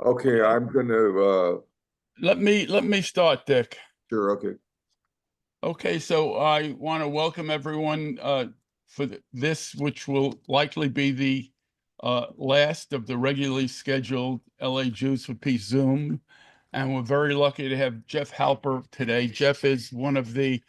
Okay, I'm gonna, Let me start, Dick. sure, okay. Okay, so I want to welcome everyone for this, which will likely be the last of the regularly scheduled LA Jews for Peace Zoom. And we're very lucky to have Jeff Halper today. Jeff is one of the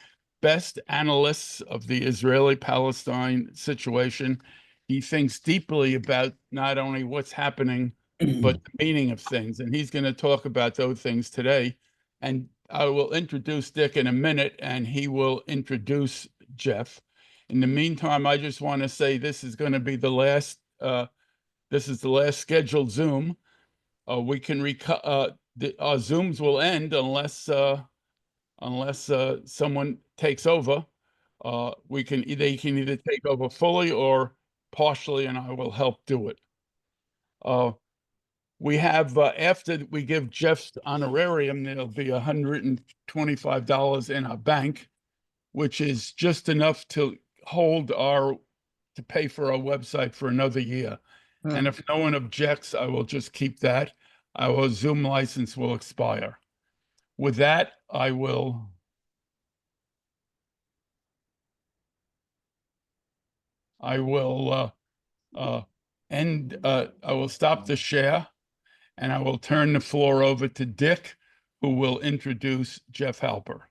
best analysts of the Israeli-Palestine situation. He thinks deeply about not only what's happening, but the meaning of things. And he's going to talk about those things today. And I will introduce Dick in a minute, and he will introduce Jeff. In the meantime, I just want to say this is going to be the last. This is the last scheduled Zoom. We can our Zooms will end unless someone takes over. They can either take over fully or partially, and I will help do it. Uh, we have after we give Jeff's honorarium, there'll be $125 in our bank, which is just enough to pay for our website for another year. And if no one objects, I will just keep that. Our Zoom license will expire. With that, I will I will stop the share, and I will turn the floor over to Dick, who will introduce Jeff Halper.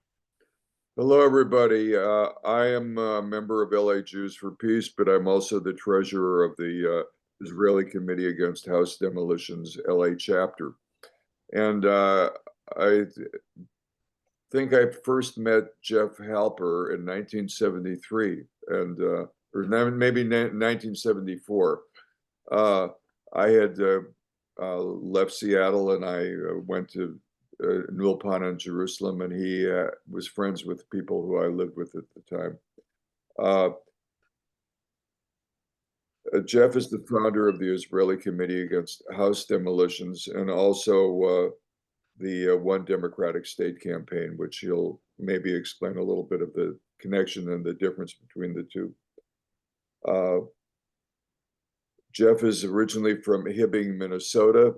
Hello, everybody. I am a member of LA Jews for Peace, but I'm also the treasurer of the Israeli Committee Against House Demolitions LA chapter. And I think I first met Jeff Halper in 1973, and or maybe 1974. I had left Seattle and I went to Nulpan in Jerusalem, and he was friends with people who I lived with at the time. Jeff is the founder of the Israeli Committee Against House Demolitions and also the One Democratic State campaign, which he'll maybe explain a little bit of the connection and the difference between the two. Jeff is originally from Hibbing, Minnesota,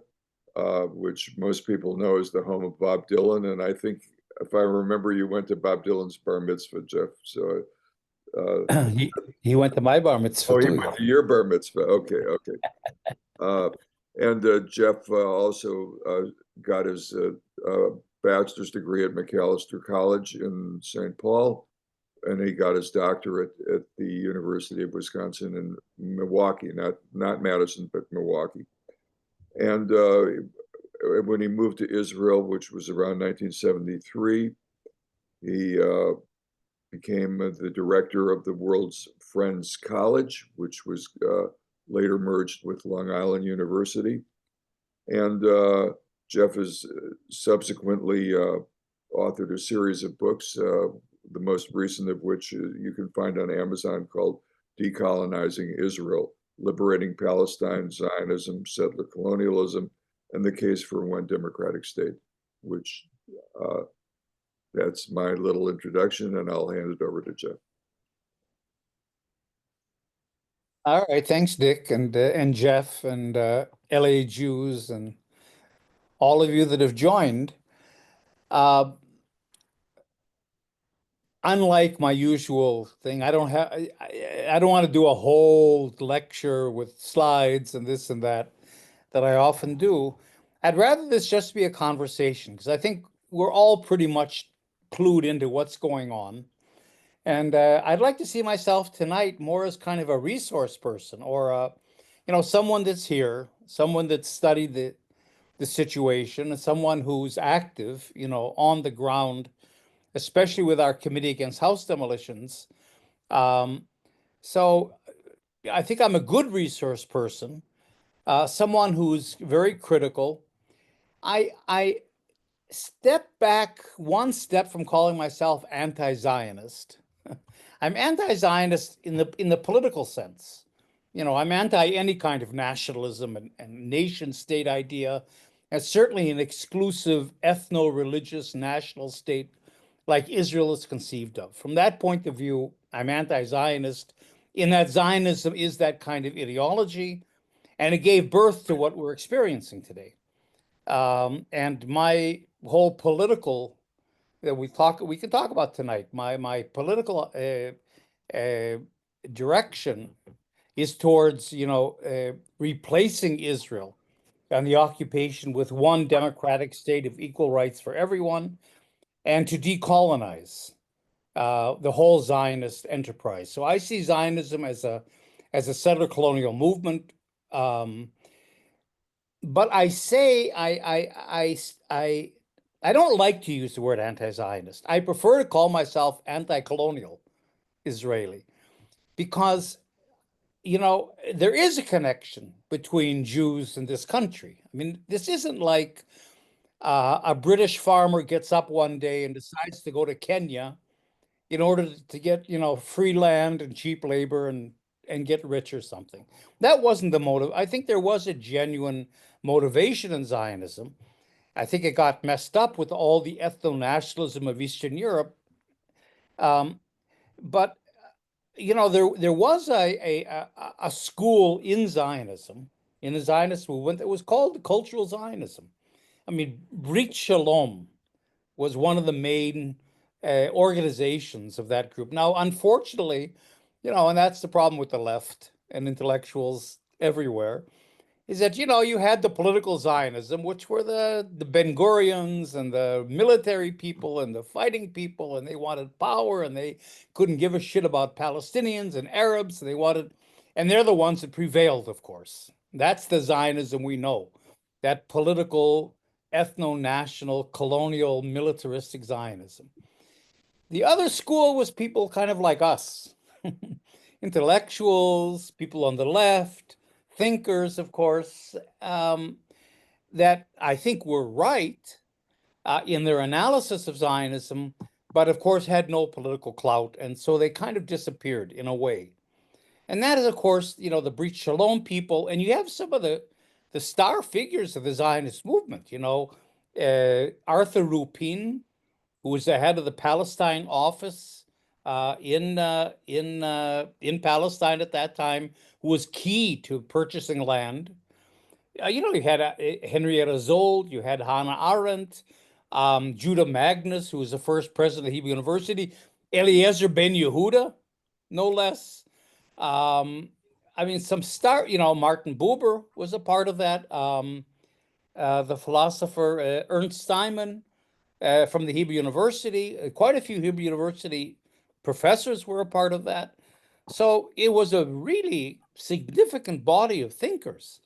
which most people know is the home of Bob Dylan. And I think, if I remember, you went to Bob Dylan's bar mitzvah, Jeff. So, he went to my bar mitzvah oh, he too. went to your bar mitzvah. Okay, okay. And Jeff also got his bachelor's degree at Macalester College in St. Paul, and he got his doctorate at the University of Wisconsin in Milwaukee, not Madison, but Milwaukee. And when he moved to Israel, which was around 1973, he became the director of the World's Friends College, which was later merged with Long Island University. And Jeff has subsequently authored a series of books, the most recent of which you can find on Amazon, called Decolonizing Israel: Liberating Palestine, Zionism, Settler Colonialism, and the Case for One Democratic State, which that's my little introduction, and I'll hand it over to Jeff. All right, thanks, Dick and Jeff and LA Jews and all of you that have joined. Unlike my usual thing, I don't want to do a whole lecture with slides and this and that I often do. I'd rather this just be a conversation, because I think we're all pretty much clued into what's going on. And I'd like to see myself tonight more as kind of a resource person, or someone that's here, someone that's studied the situation, and someone who's active, on the ground, especially with our Committee Against House Demolitions. So I think I'm a good resource person, someone who's very critical. I step back one step from calling myself anti-Zionist. I'm anti-Zionist in the political sense. I'm anti any kind of nationalism and nation state idea, and certainly an exclusive ethno-religious national state like Israel is conceived of. From that point of view, I'm anti-Zionist, in that Zionism is that kind of ideology, and it gave birth to what we're experiencing today. And my whole political that we can talk about tonight, my political direction is towards, replacing Israel and the occupation with one democratic state of equal rights for everyone, and to decolonize the whole Zionist enterprise. So I see Zionism as a settler colonial movement. But I say I don't like to use the word anti-Zionist. I prefer to call myself anti-colonial Israeli because, there is a connection between Jews and this country. I mean, this isn't like a British farmer gets up one day and decides to go to Kenya in order to get, free land and cheap labor and get rich or something. That wasn't the motive. I think there was a genuine motivation in Zionism. I think it got messed up with all the ethno-nationalism of Eastern Europe. But there was a school in Zionism, in the Zionist movement, that was called cultural Zionism. I mean, Brit Shalom was one of the main organizations of that group. Now, unfortunately, and that's the problem with the left and intellectuals everywhere, is that, you had the political Zionism, which were the Ben-Gurions and the military people and the fighting people, and they wanted power and they couldn't give a shit about Palestinians and Arabs. And they're the ones that prevailed, of course. That's the Zionism we know, that political, ethno-national, colonial, militaristic Zionism. The other school was people kind of like us, intellectuals, people on the left, thinkers, of course, that I think were right in their analysis of Zionism, but of course had no political clout. And so they kind of disappeared in a way. And that is, of course, the Brit Shalom people. And you have some of the star figures of the Zionist movement, Arthur Rupin, who was the head of the Palestine office in Palestine at that time, who was key to purchasing land. You had Henrietta Zold, you had Hannah Arendt, Judah Magnus, who was the first president of Hebrew University, Eliezer Ben Yehuda, no less. Some star, Martin Buber was a part of that. The philosopher Ernst Steinman from the Hebrew University, quite a few Hebrew University professors were a part of that. So it was a really significant body of thinkers.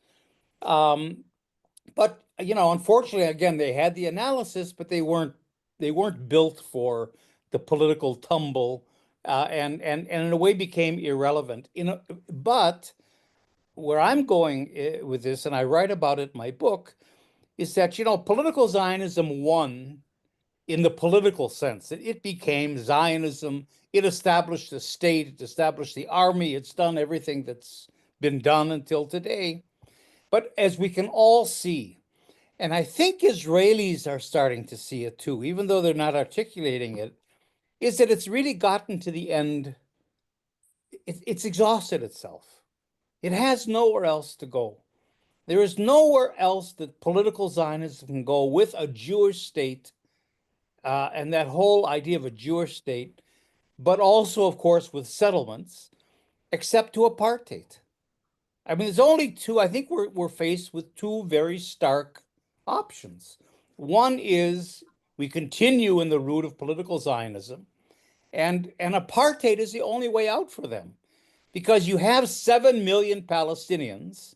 But unfortunately, again, they had the analysis, but they weren't built for the political tumble, and in a way became irrelevant. But where I'm going with this, and I write about it in my book, is that political Zionism won in the political sense. It became Zionism. It established the state. It established the army. It's done everything that's been done until today. But as we can all see, and I think Israelis are starting to see it too, even though they're not articulating it, is that it's really gotten to the end. It's exhausted itself. It has nowhere else to go. There is nowhere else that political Zionism can go with a Jewish state, and that whole idea of a Jewish state, but also, of course, with settlements, except to apartheid. I mean, there's only two. I think we're faced with two very stark options. One is we continue in the route of political Zionism, and apartheid is the only way out for them, because you have 7 million Palestinians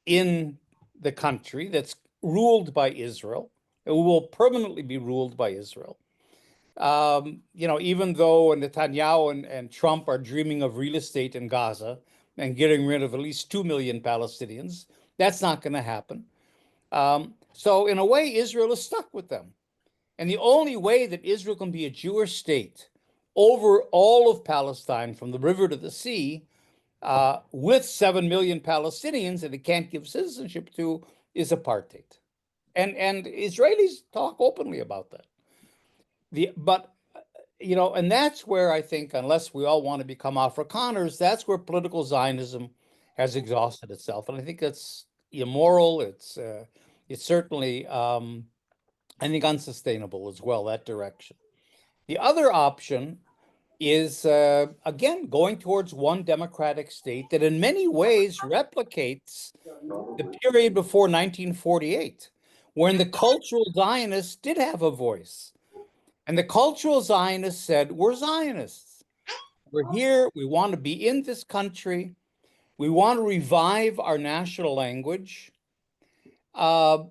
in the country that's ruled by Israel. It will permanently be ruled by Israel. Even though Netanyahu and Trump are dreaming of real estate in Gaza and getting rid of at least 2 million Palestinians, that's not going to happen. So in a way, Israel is stuck with them. And the only way that Israel can be a Jewish state over all of Palestine, from the river to the sea, with 7 million Palestinians that it can't give citizenship to, is apartheid. And Israelis talk openly about that. And that's where I think, unless we all want to become Afrikaners, that's where political Zionism has exhausted itself. And I think that's immoral. it's certainly, I think, unsustainable as well, that direction. The other option is, again, going towards one democratic state that in many ways replicates the period before 1948, when the cultural Zionists did have a voice. And the cultural Zionists said, we're Zionists. We're here. We want to be in this country. We want to revive our national language. But,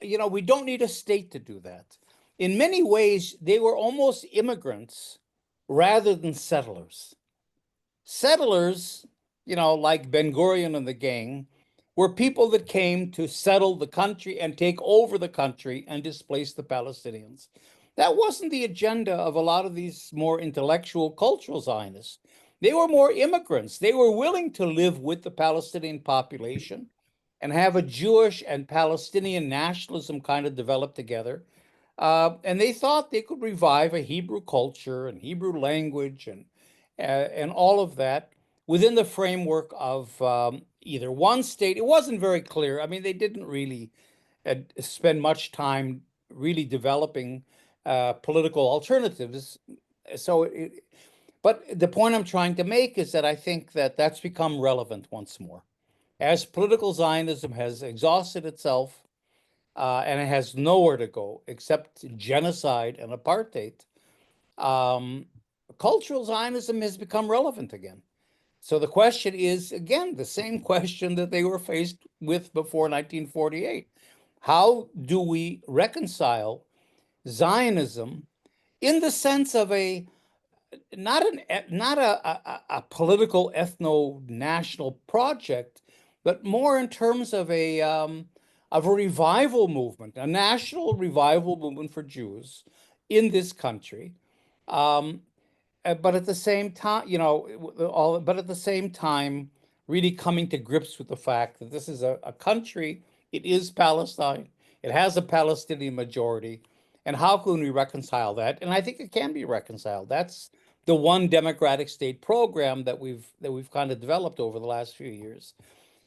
we don't need a state to do that. In many ways, they were almost immigrants rather than settlers. Settlers, like Ben-Gurion and the gang, were people that came to settle the country and take over the country and displace the Palestinians. That wasn't the agenda of a lot of these more intellectual cultural Zionists. They were more immigrants. They were willing to live with the Palestinian population and have a Jewish and Palestinian nationalism kind of develop together. And they thought they could revive a Hebrew culture and Hebrew language and all of that within the framework of either one state. It wasn't very clear. I mean, they didn't really spend much time really developing political alternatives. But the point I'm trying to make is that I think that that's become relevant once more. As political Zionism has exhausted itself, and it has nowhere to go except genocide and apartheid, cultural Zionism has become relevant again. So the question is, again, the same question that they were faced with before 1948. How do we reconcile Zionism in the sense of not a political ethno-national project, but more in terms of a revival movement, a national revival movement for Jews in this country. But at the same time, really coming to grips with the fact that this is a country, it is Palestine, it has a Palestinian majority, and how can we reconcile that? And I think it can be reconciled. That's the one democratic state program that we've kind of developed over the last few years.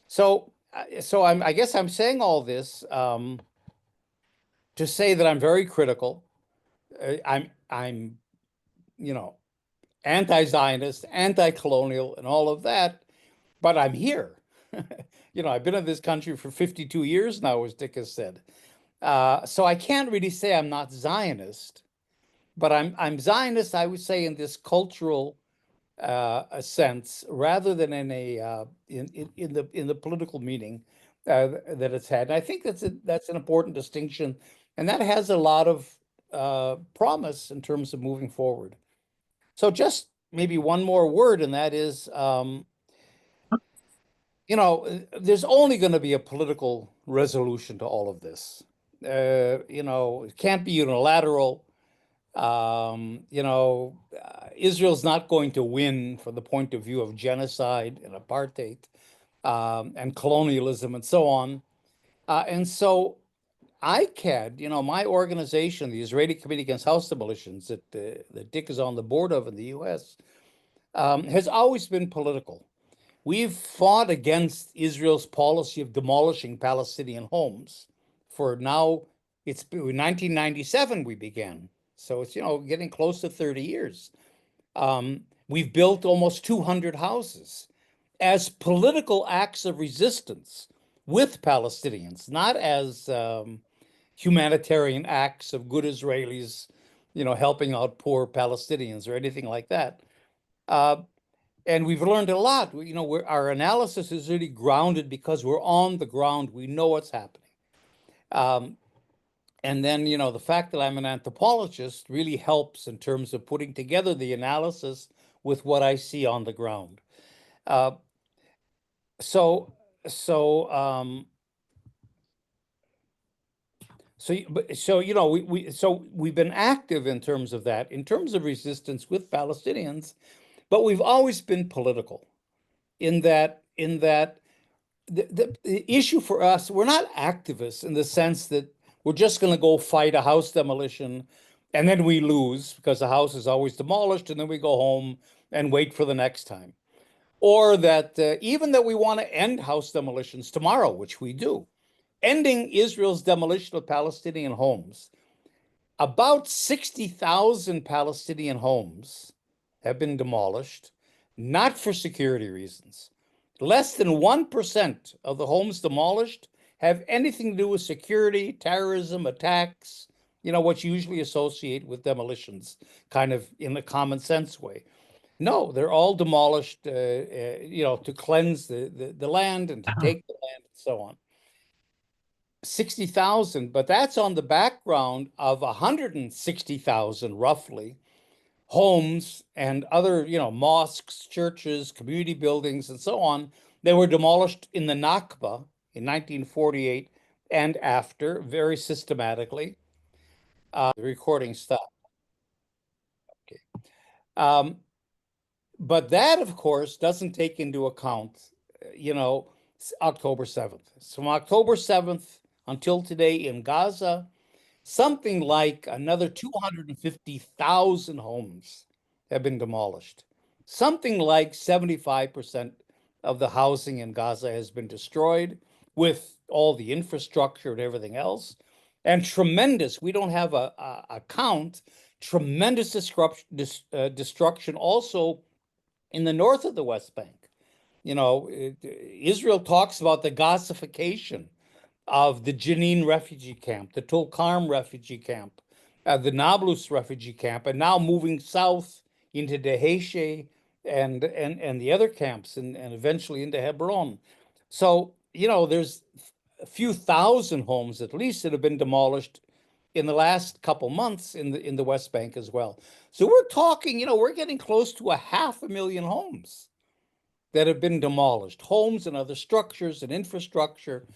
So I guess I'm saying all this to say that I'm very critical. I'm anti-Zionist, anti-colonial, and all of that, but I'm here. I've been in this country for 52 years now, as Dick has said. So I can't really say I'm not Zionist, but I'm Zionist, I would say, in this cultural sense, rather than in the political meaning that it's had. And I think that's an important distinction, and that has a lot of promise in terms of moving forward. So just maybe one more word, and that is, there's only going to be a political resolution to all of this. It can't be unilateral. Israel's not going to win from the point of view of genocide and apartheid and colonialism and so on. And so ICAD, my organization, the Israeli Committee Against House Demolitions that Dick is on the board of in the US, has always been political. We've fought against Israel's policy of demolishing Palestinian homes for now. It's 1997 we began. So it's, getting close to 30 years. We've built almost 200 houses as political acts of resistance with Palestinians, not as humanitarian acts of good Israelis, helping out poor Palestinians or anything like that. And we've learned a lot. Our analysis is really grounded because we're on the ground. We know what's happening. And then, the fact that I'm an anthropologist really helps in terms of putting together the analysis with what I see on the ground. We've been active in terms of that, in terms of resistance with Palestinians, but we've always been political in that the issue for us, we're not activists in the sense that we're just going to go fight a house demolition and then we lose because the house is always demolished and then we go home and wait for the next time. Or that even that we want to end house demolitions tomorrow, which we do, ending Israel's demolition of Palestinian homes. About 60,000 Palestinian homes have been demolished, not for security reasons. Less than 1% of the homes demolished have anything to do with security, terrorism, attacks, what you usually associate with demolitions, kind of in a common sense way. No, they're all demolished, to cleanse the land and to take the land and so on. 60,000, but that's on the background of 160,000 roughly homes and other, mosques, churches, community buildings, and so on. They were demolished in the Nakba in 1948 and after, very systematically. The recording stopped. Okay. But that, of course, doesn't take into account, October 7th. So from October 7th until today in Gaza, something like another 250,000 homes have been demolished. Something like 75% of the housing in Gaza has been destroyed, with all the infrastructure and everything else. And tremendous, we don't have a count, tremendous destruction also in the north of the West Bank. Israel talks about the Gazification of the Jenin refugee camp, the Tulkarm refugee camp, the Nablus refugee camp, and now moving south into Deheshe and the other camps, and eventually into Hebron. So, there's a few thousand homes at least that have been demolished in the last couple months in the West Bank as well. So we're talking, we're getting close to 500,000 homes that have been demolished, homes and other structures and infrastructure.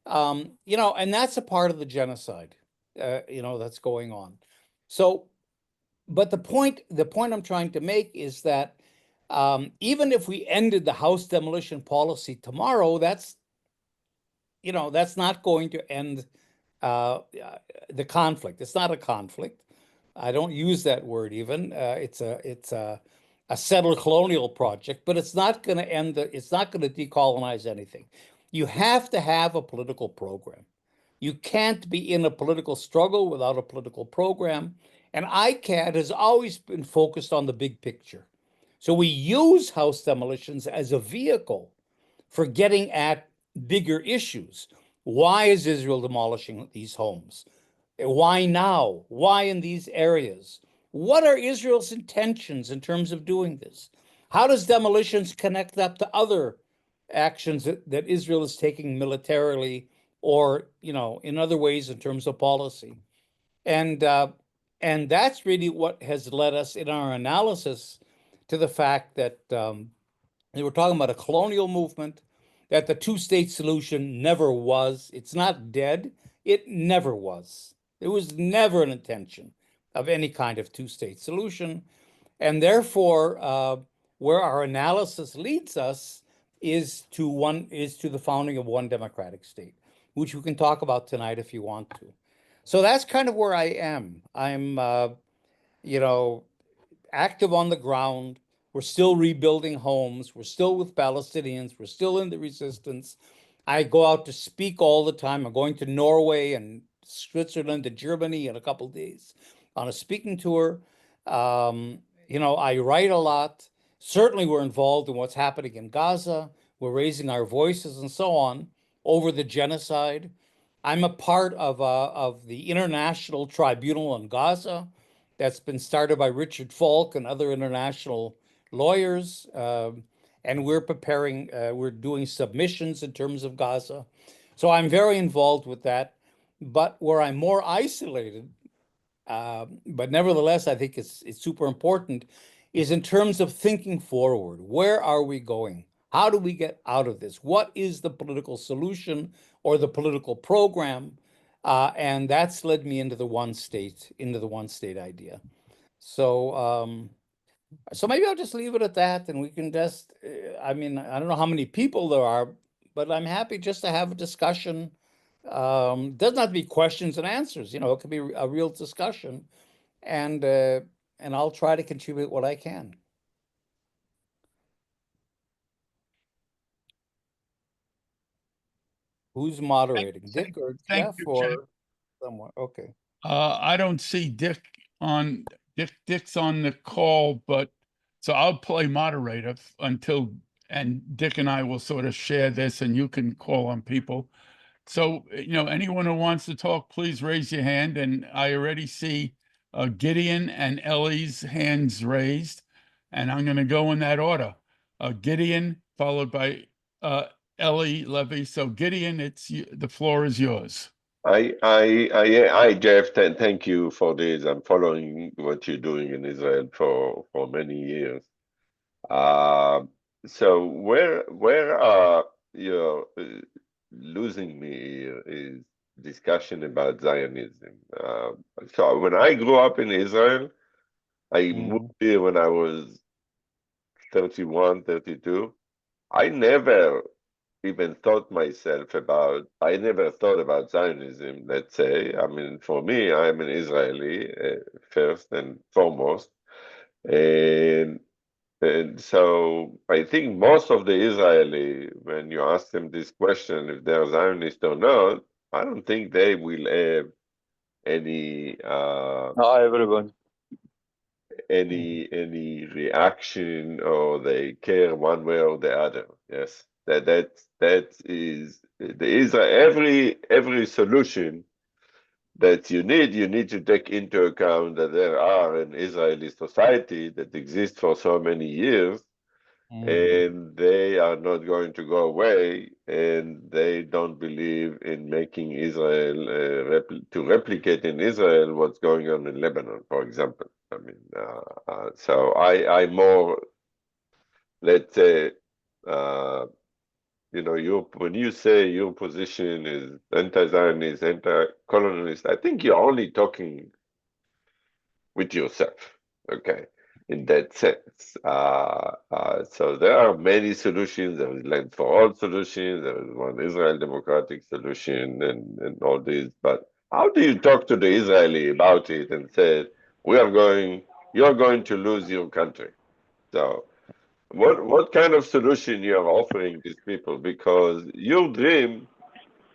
And that's a part of the genocide, that's going on. So, but the point I'm trying to make is that even if we ended the house demolition policy tomorrow, that's not going to end the conflict. It's not a conflict. I don't use that word even. It's a settled colonial project, but it's not going to it's not going to decolonize anything. You have to have a political program. You can't be in a political struggle without a political program. And ICAD has always been focused on the big picture. So we use house demolitions as a vehicle for getting at bigger issues. Why is Israel demolishing these homes? Why now? Why in these areas? What are Israel's intentions in terms of doing this? How does demolitions connect up to other actions that Israel is taking militarily or, in other ways in terms of policy? And that's really what has led us in our analysis to the fact that they were talking about a colonial movement, that the two-state solution never was. It's not dead. It never was. It was never an intention of any kind of two-state solution. And therefore, where our analysis leads us is to the founding of one democratic state, which we can talk about tonight if you want to. So that's kind of where I am. I'm, active on the ground. We're still rebuilding homes. We're still with Palestinians. We're still in the resistance. I go out to speak all the time. I'm going to Norway and Switzerland and Germany in a couple of days on a speaking tour. I write a lot. Certainly, we're involved in what's happening in Gaza. We're raising our voices and so on over the genocide. I'm a part of the International Tribunal in Gaza that's been started by Richard Falk and other international lawyers. And we're preparing, we're doing submissions in terms of Gaza. So I'm very involved with that. But where I'm more isolated, but nevertheless, I think it's super important, is in terms of thinking forward. Where are we going? How do we get out of this? What is the political solution or the political program? And that's led me into the one state idea. So, so maybe I'll just leave it at that, and we can just, I mean, I don't know how many people there are, but I'm happy just to have a discussion. Doesn't have to be questions and answers, it could be a real discussion, and I'll try to contribute what I can. Who's moderating? Thank- Dick or thank Jeff you, or someone? Okay. I don't see Dick's on the call, but so I'll play moderator until, and Dick and I will sort of share this and you can call on people. So, anyone who wants to talk, please raise your hand. And I already see Gideon and Ellie's hands raised, and I'm going to go in that order. Gideon, followed by Ellie Levy. So Gideon, the floor is yours. Hi, Jeff. Thank you for this. I'm following what you're doing in Israel for many years. So where you're losing me here is discussion about Zionism. So when I grew up in Israel, I moved here when I was 31, 32. I never even I never thought about Zionism, let's say. I mean, for me, I'm an Israeli, first and foremost. And so I think most of the Israeli, when you ask them this question, if they're Zionist or not, I don't think they will have any Hi, everyone. any reaction, or they care one way or the other. Yes, that is every solution that you need to take into account that there are an Israeli society that exists for so many years, and they are not going to go away, and they don't believe in making Israel to replicate in Israel what's going on in Lebanon, for example. I mean, so I more, let's say, when you say your position is anti-Zionist, anti-colonialist, I think you're only talking with yourself, okay, in that sense. So there are many solutions. There is land for all solutions. There is one Israel democratic solution and all this. But how do you talk to the Israeli about it and say, you're going to lose your country? So what kind of solution you are offering these people? Because your dream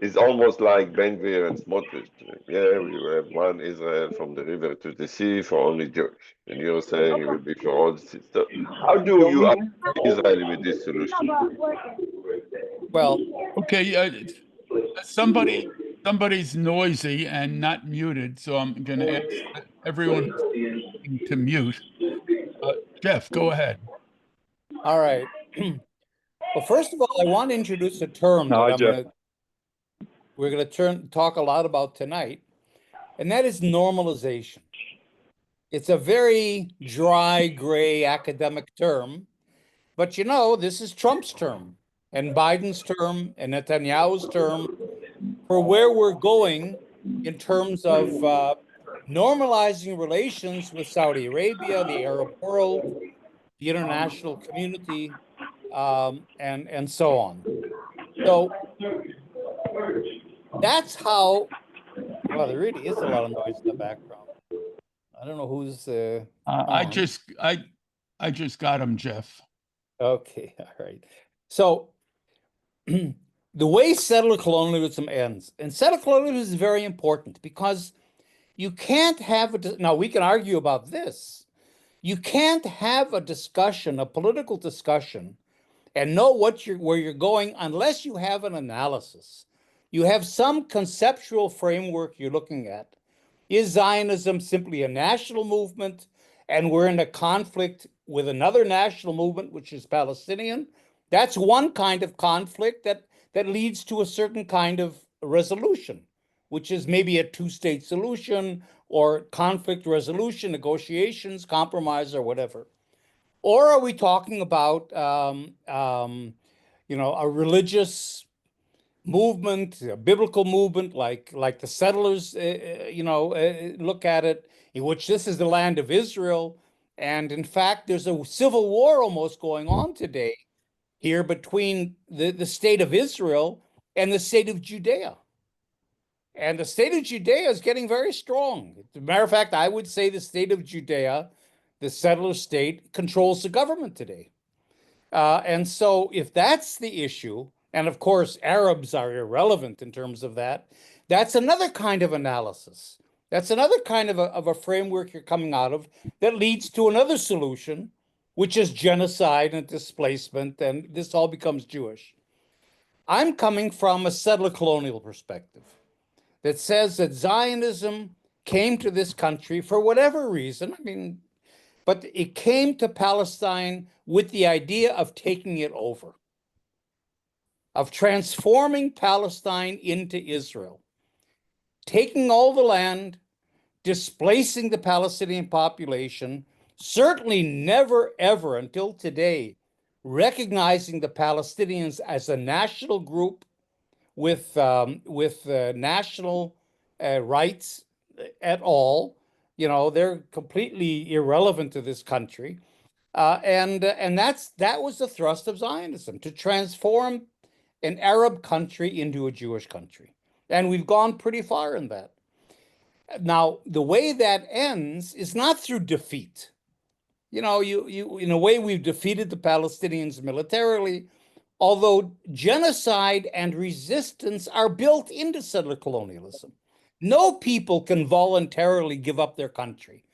is almost like Ben Gvir and Smotrich. Yeah, we will have one Israel from the river to the sea for only Jewish. And you're saying it will be for all the so how do you help Israel with this solution? Well, Okay, somebody's noisy and not muted, so I'm going to ask everyone to mute. Jeff, go ahead. all right. Well, first of all, I want to introduce a term Hi, that Jeff. we're going to talk a lot about tonight, and that is normalization. It's a very dry, gray academic term, but this is Trump's term and Biden's term and Netanyahu's term for where we're going in terms of normalizing relations with Saudi Arabia, the Arab world, the international community, and so on. So that's how. Well, there really is a lot of noise in the background. I don't know who's. I just got him, Jeff. Okay, all right. So the way settler colonialism ends, and settler colonialism is very important because you can't have now we can argue about this. You can't have a discussion, a political discussion, and know where you're going unless you have an analysis. You have some conceptual framework you're looking at. Is Zionism simply a national movement, and we're in a conflict with another national movement, which is Palestinian? That's one kind of conflict that leads to a certain kind of resolution, which is maybe a two-state solution or conflict resolution, negotiations, compromise, or whatever. Or are we talking about a religious movement, a biblical movement, like the settlers, look at it, in which this is the land of Israel, and in fact, there's a civil war almost going on today here between the state of Israel and the state of Judea. And the state of Judea is getting very strong. As a matter of fact, I would say the state of Judea, the settler state, controls the government today. And so if that's the issue, And of course, Arabs are irrelevant in terms of that. That's another kind of analysis. That's another kind of a framework you're coming out of that leads to another solution, which is genocide and displacement, and this all becomes Jewish. I'm coming from a settler colonial perspective that says that Zionism came to this country for whatever reason. I mean, but it came to Palestine with the idea of taking it over, of transforming Palestine into Israel, taking all the land, displacing the Palestinian population, certainly never, ever until today, recognizing the Palestinians as a national group with national rights at all. You know, they're completely irrelevant to this country. And that was the thrust of Zionism, to transform an Arab country into a Jewish country. And we've gone pretty far in that. Now, the way that ends is not through defeat. You know, you in a way, we've defeated the Palestinians militarily, although genocide and resistance are built into settler colonialism. No people can voluntarily give up their country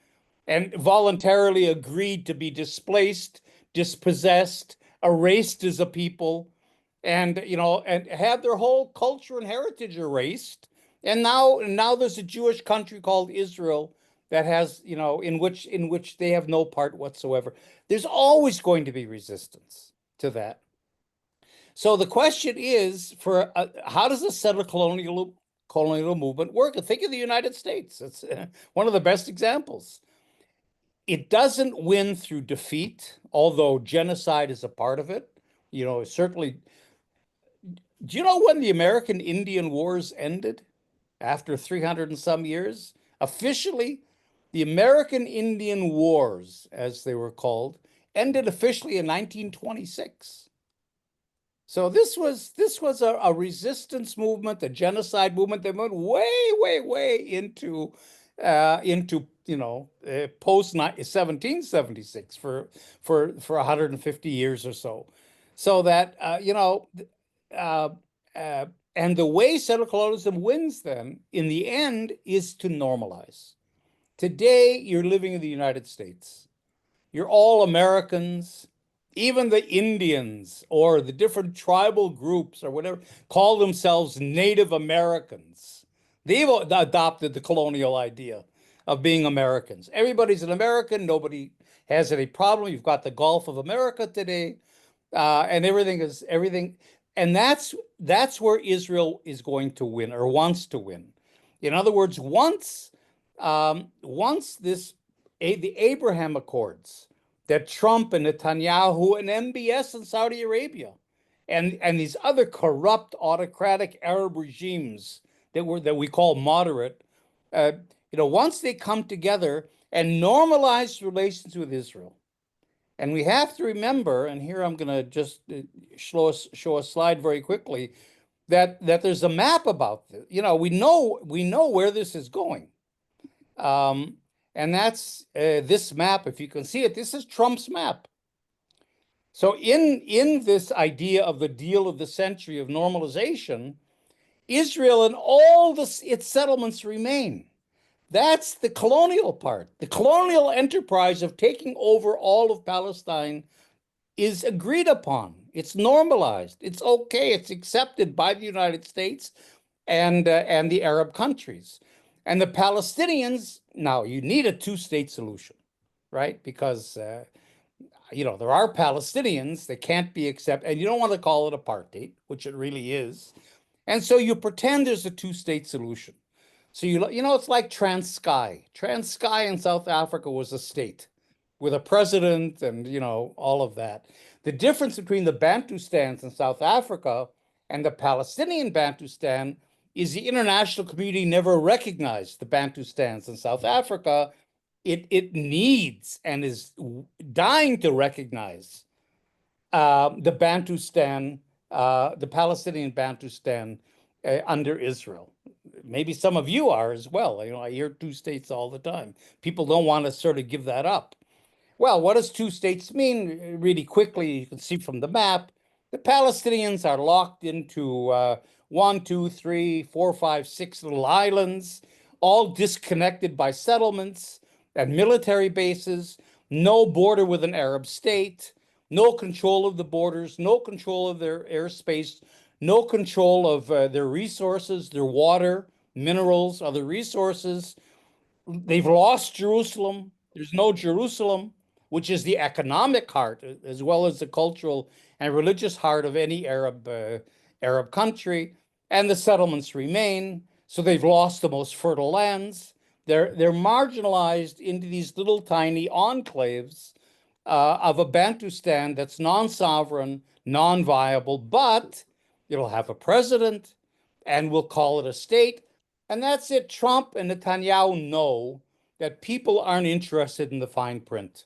and voluntarily agreed to be displaced, dispossessed, erased as a people, and and have their whole culture and heritage erased. And now there's a Jewish country called Israel that has, in which they have no part whatsoever. There's always going to be resistance to that. So the question is, for how does the settler colonial movement work? And think of the United States. It's one of the best examples. It doesn't win through defeat, although genocide is a part of it. Certainly. Do you know when the American Indian Wars ended? After 300 and some years? Officially, the American Indian Wars, as they were called, ended officially in 1926. So this was a resistance movement, a genocide movement that went way into post 1776 for 150 years or so. So that and the way settler colonialism wins then in the end is to normalize. Today you're living in the United States. You're all Americans. Even the Indians or the different tribal groups or whatever call themselves Native Americans. They've adopted the colonial idea of being Americans. Everybody's an American. Nobody has any problem. You've got the Gulf of America today, and everything. And that's where Israel is going to win or wants to win. In other words, once the Abraham Accords that Trump and Netanyahu and MBS in Saudi Arabia and these other corrupt autocratic Arab regimes that we call moderate, once they come together and normalize relations with Israel. And we have to remember, and here I'm going to just show a slide very quickly, that there's a map about this. We know where this is going. And that's this map, if you can see it, this is Trump's map. So in this idea of the deal of the century of normalization, Israel and all its settlements remain. That's the colonial part. The colonial enterprise of taking over all of Palestine is agreed upon. It's normalized. It's okay. It's accepted by the United States and the Arab countries. And the Palestinians, now you need a two-state solution, right? Because, there are Palestinians that can't be accepted, and you don't want to call it apartheid, which it really is. And so you pretend there's a two-state solution. So, it's like Transkei. Transkei in South Africa was a state with a president and, all of that. The difference between the Bantustans in South Africa and the Palestinian Bantustan is the international community never recognized the Bantustans in South Africa. It needs and is dying to recognize the Bantustan, the Palestinian Bantustan under Israel. Maybe some of you are as well. I hear two states all the time. People don't want to sort of give that up. Well, what does two states mean? Really quickly, you can see from the map, The Palestinians are locked into 1, 2, 3, 4, 5, 6 little islands, all disconnected by settlements and military bases, no border with an Arab state, no control of the borders, no control of their airspace, no control of their resources, their water, minerals, other resources. They've lost Jerusalem. There's no Jerusalem, which is the economic heart as well as the cultural and religious heart of any Arab country. And the settlements remain. So they've lost the most fertile lands. They're marginalized into these little tiny enclaves of a Bantustan that's non-sovereign, non-viable, but it'll have a president and we'll call it a state. And that's it. Trump and Netanyahu know that people aren't interested in the fine print.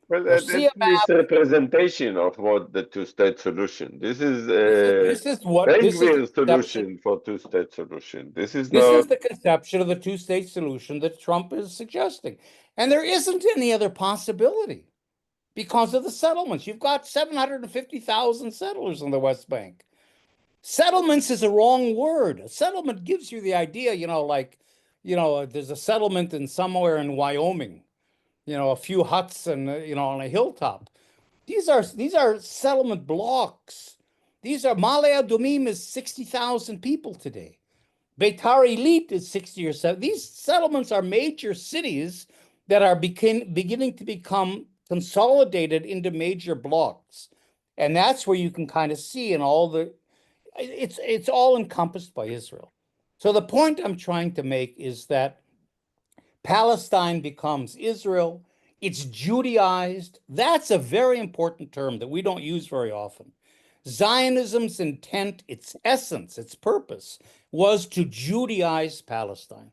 Well, They'll that's see a map. misrepresentation of what the two-state solution. This is This is what this is the Benguir's conception. solution for two-state solution. This is This not. is the conception of the two-state solution that Trump is suggesting. And there isn't any other possibility because of the settlements. You've got 750,000 settlers on the West Bank. Settlements is a wrong word. A settlement gives you the idea, there's a settlement in somewhere in Wyoming, a few huts and, on a hilltop. These are settlement blocks. These are Ma'ale Adumim is 60,000 people today. Beitar Elite is 60 or 70. These settlements are major cities that are beginning to become consolidated into major blocks. And that's where you can kind of see in all the, it's all encompassed by Israel. So the point I'm trying to make is that Palestine becomes Israel. It's Judaized. That's a very important term that we don't use very often. Zionism's intent, its essence, its purpose was to Judaize Palestine.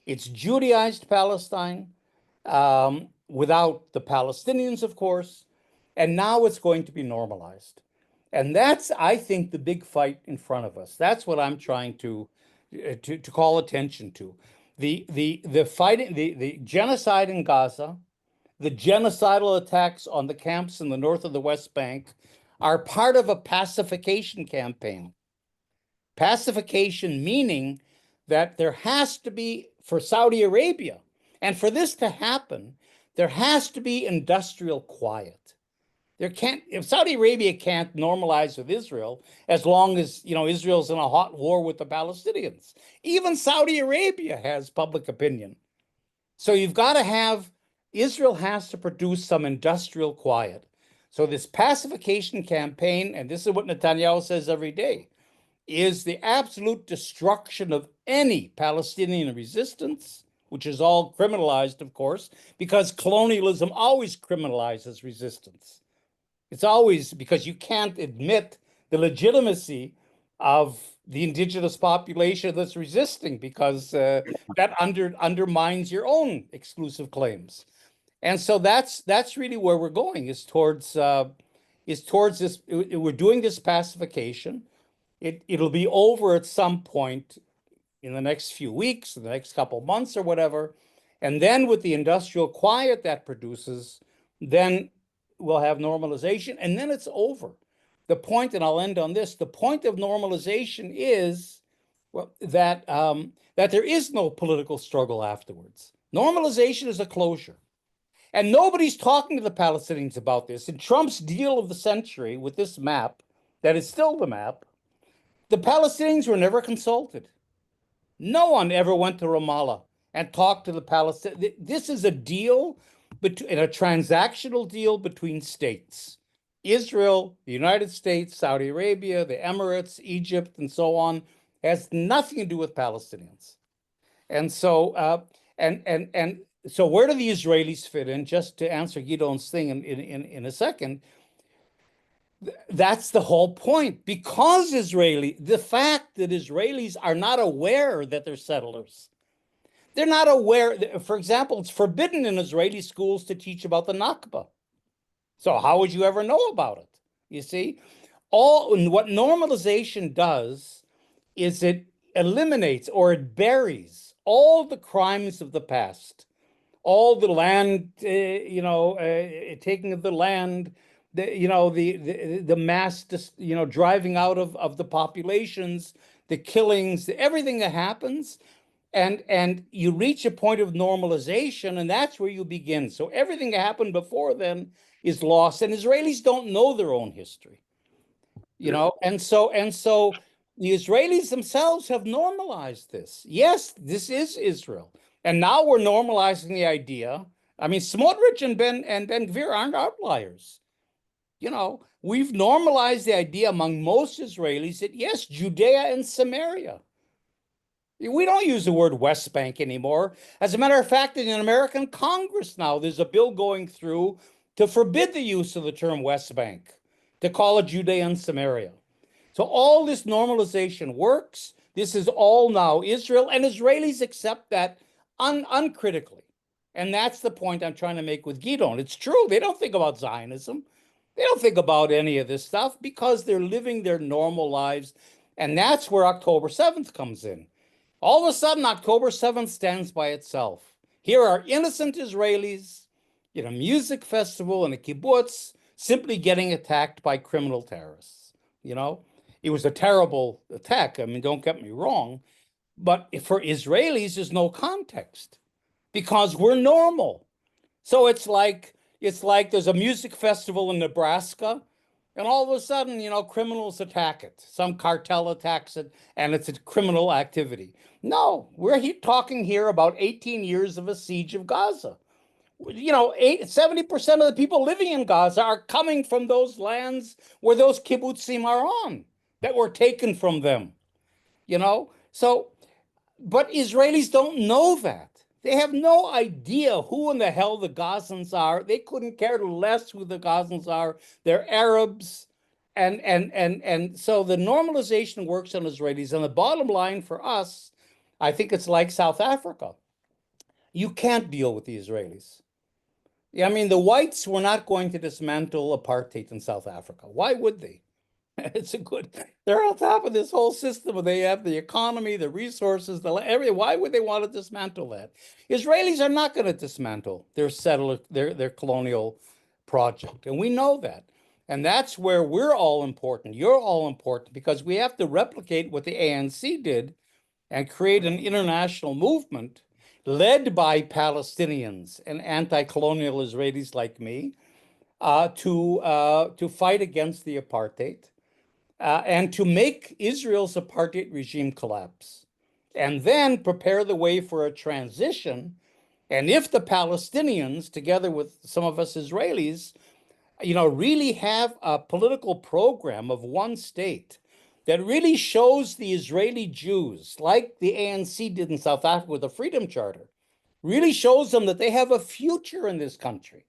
It's Judaized Palestine without the Palestinians, of course, and now it's going to be normalized. And that's, I think, the big fight in front of us. That's what I'm trying to call attention to. The fighting, the genocide in Gaza, the genocidal attacks on the camps in the north of the West Bank are part of a pacification campaign. Pacification meaning that there has to be, for Saudi Arabia, and for this to happen, there has to be industrial quiet. If Saudi Arabia can't normalize with Israel, as long as, Israel's in a hot war with the Palestinians. Even Saudi Arabia has public opinion. So you've got to have, Israel has to produce some industrial quiet. So this pacification campaign, and this is what Netanyahu says every day, is the absolute destruction of any Palestinian resistance, which is all criminalized, of course, because colonialism always criminalizes resistance. It's always because you can't admit the legitimacy of the indigenous population that's resisting because that undermines your own exclusive claims. And so that's really where we're going, is towards this. We're doing this pacification. It'll be over at some point in the next few weeks, in the next couple of months or whatever. And then with the industrial quiet that produces, then we'll have normalization, and then it's over. The point, and I'll end on this, the point of normalization is that there is no political struggle afterwards. Normalization is a closure. And nobody's talking to the Palestinians about this. In Trump's deal of the century with this map, that is still the map, the Palestinians were never consulted. No one ever went to Ramallah and talked to the Palestinians. This is a deal, a transactional deal between states. Israel, the United States, Saudi Arabia, the Emirates, Egypt, and so on, has nothing to do with Palestinians. And so, so where do the Israelis fit in? Just to answer Gidon's thing in a second, that's the whole point. Because the fact that Israelis are not aware that they're settlers. They're not aware. For example, it's forbidden in Israeli schools to teach about the Nakba. So how would you ever know about it? You see, what normalization does is it eliminates or it buries all the crimes of the past, all the land, taking of the land, the mass, driving out of the populations, the killings, everything that happens. And you reach a point of normalization, and that's where you begin. So everything that happened before then is lost, and Israelis don't know their own history, and so the Israelis themselves have normalized this. Yes, this is Israel, and now we're normalizing the idea. I mean, Smotrich and Ben Gvir aren't outliers. We've normalized the idea among most Israelis that yes, Judea and Samaria. We don't use the word West Bank anymore. As a matter of fact, in an American Congress now, there's a bill going through to forbid the use of the term West Bank, to call it Judea and Samaria. So all this normalization works. This is all now Israel, and Israelis accept that uncritically. And that's the point I'm trying to make with Gidon. It's true. They don't think about Zionism. They don't think about any of this stuff because they're living their normal lives. And that's where October 7th comes in. All of a sudden, October 7th stands by itself. Here are innocent Israelis in a music festival in a kibbutz simply getting attacked by criminal terrorists. It was a terrible attack. I mean, don't get me wrong. But for Israelis, there's no context because we're normal. So it's like there's a music festival in Nebraska, and all of a sudden, criminals attack it. Some cartel attacks it, and it's a criminal activity. No, we're talking here about 18 years of a siege of Gaza. 70% of the people living in Gaza are coming from those lands where those kibbutzim are on, that were taken from them. So, but Israelis don't know that. They have no idea who in the hell the Gazans are. They couldn't care less who the Gazans are. They're Arabs. And so the normalization works on Israelis. And the bottom line for us, I think it's like South Africa. You can't deal with the Israelis. I mean, the whites were not going to dismantle apartheid in South Africa. Why would they? They're on top of this whole system. They have the economy, the resources, everything. Why would they want to dismantle that? Israelis are not going to dismantle their their colonial project. And we know that. And that's where we're all important. You're all important because we have to replicate what the ANC did and create an international movement led by Palestinians and anti-colonial Israelis like me to fight against the apartheid. And to make Israel's apartheid regime collapse, and then prepare the way for a transition. And if the Palestinians, together with some of us Israelis, really have a political program of one state that really shows the Israeli Jews, like the ANC did in South Africa with the Freedom Charter, really shows them that they have a future in this country,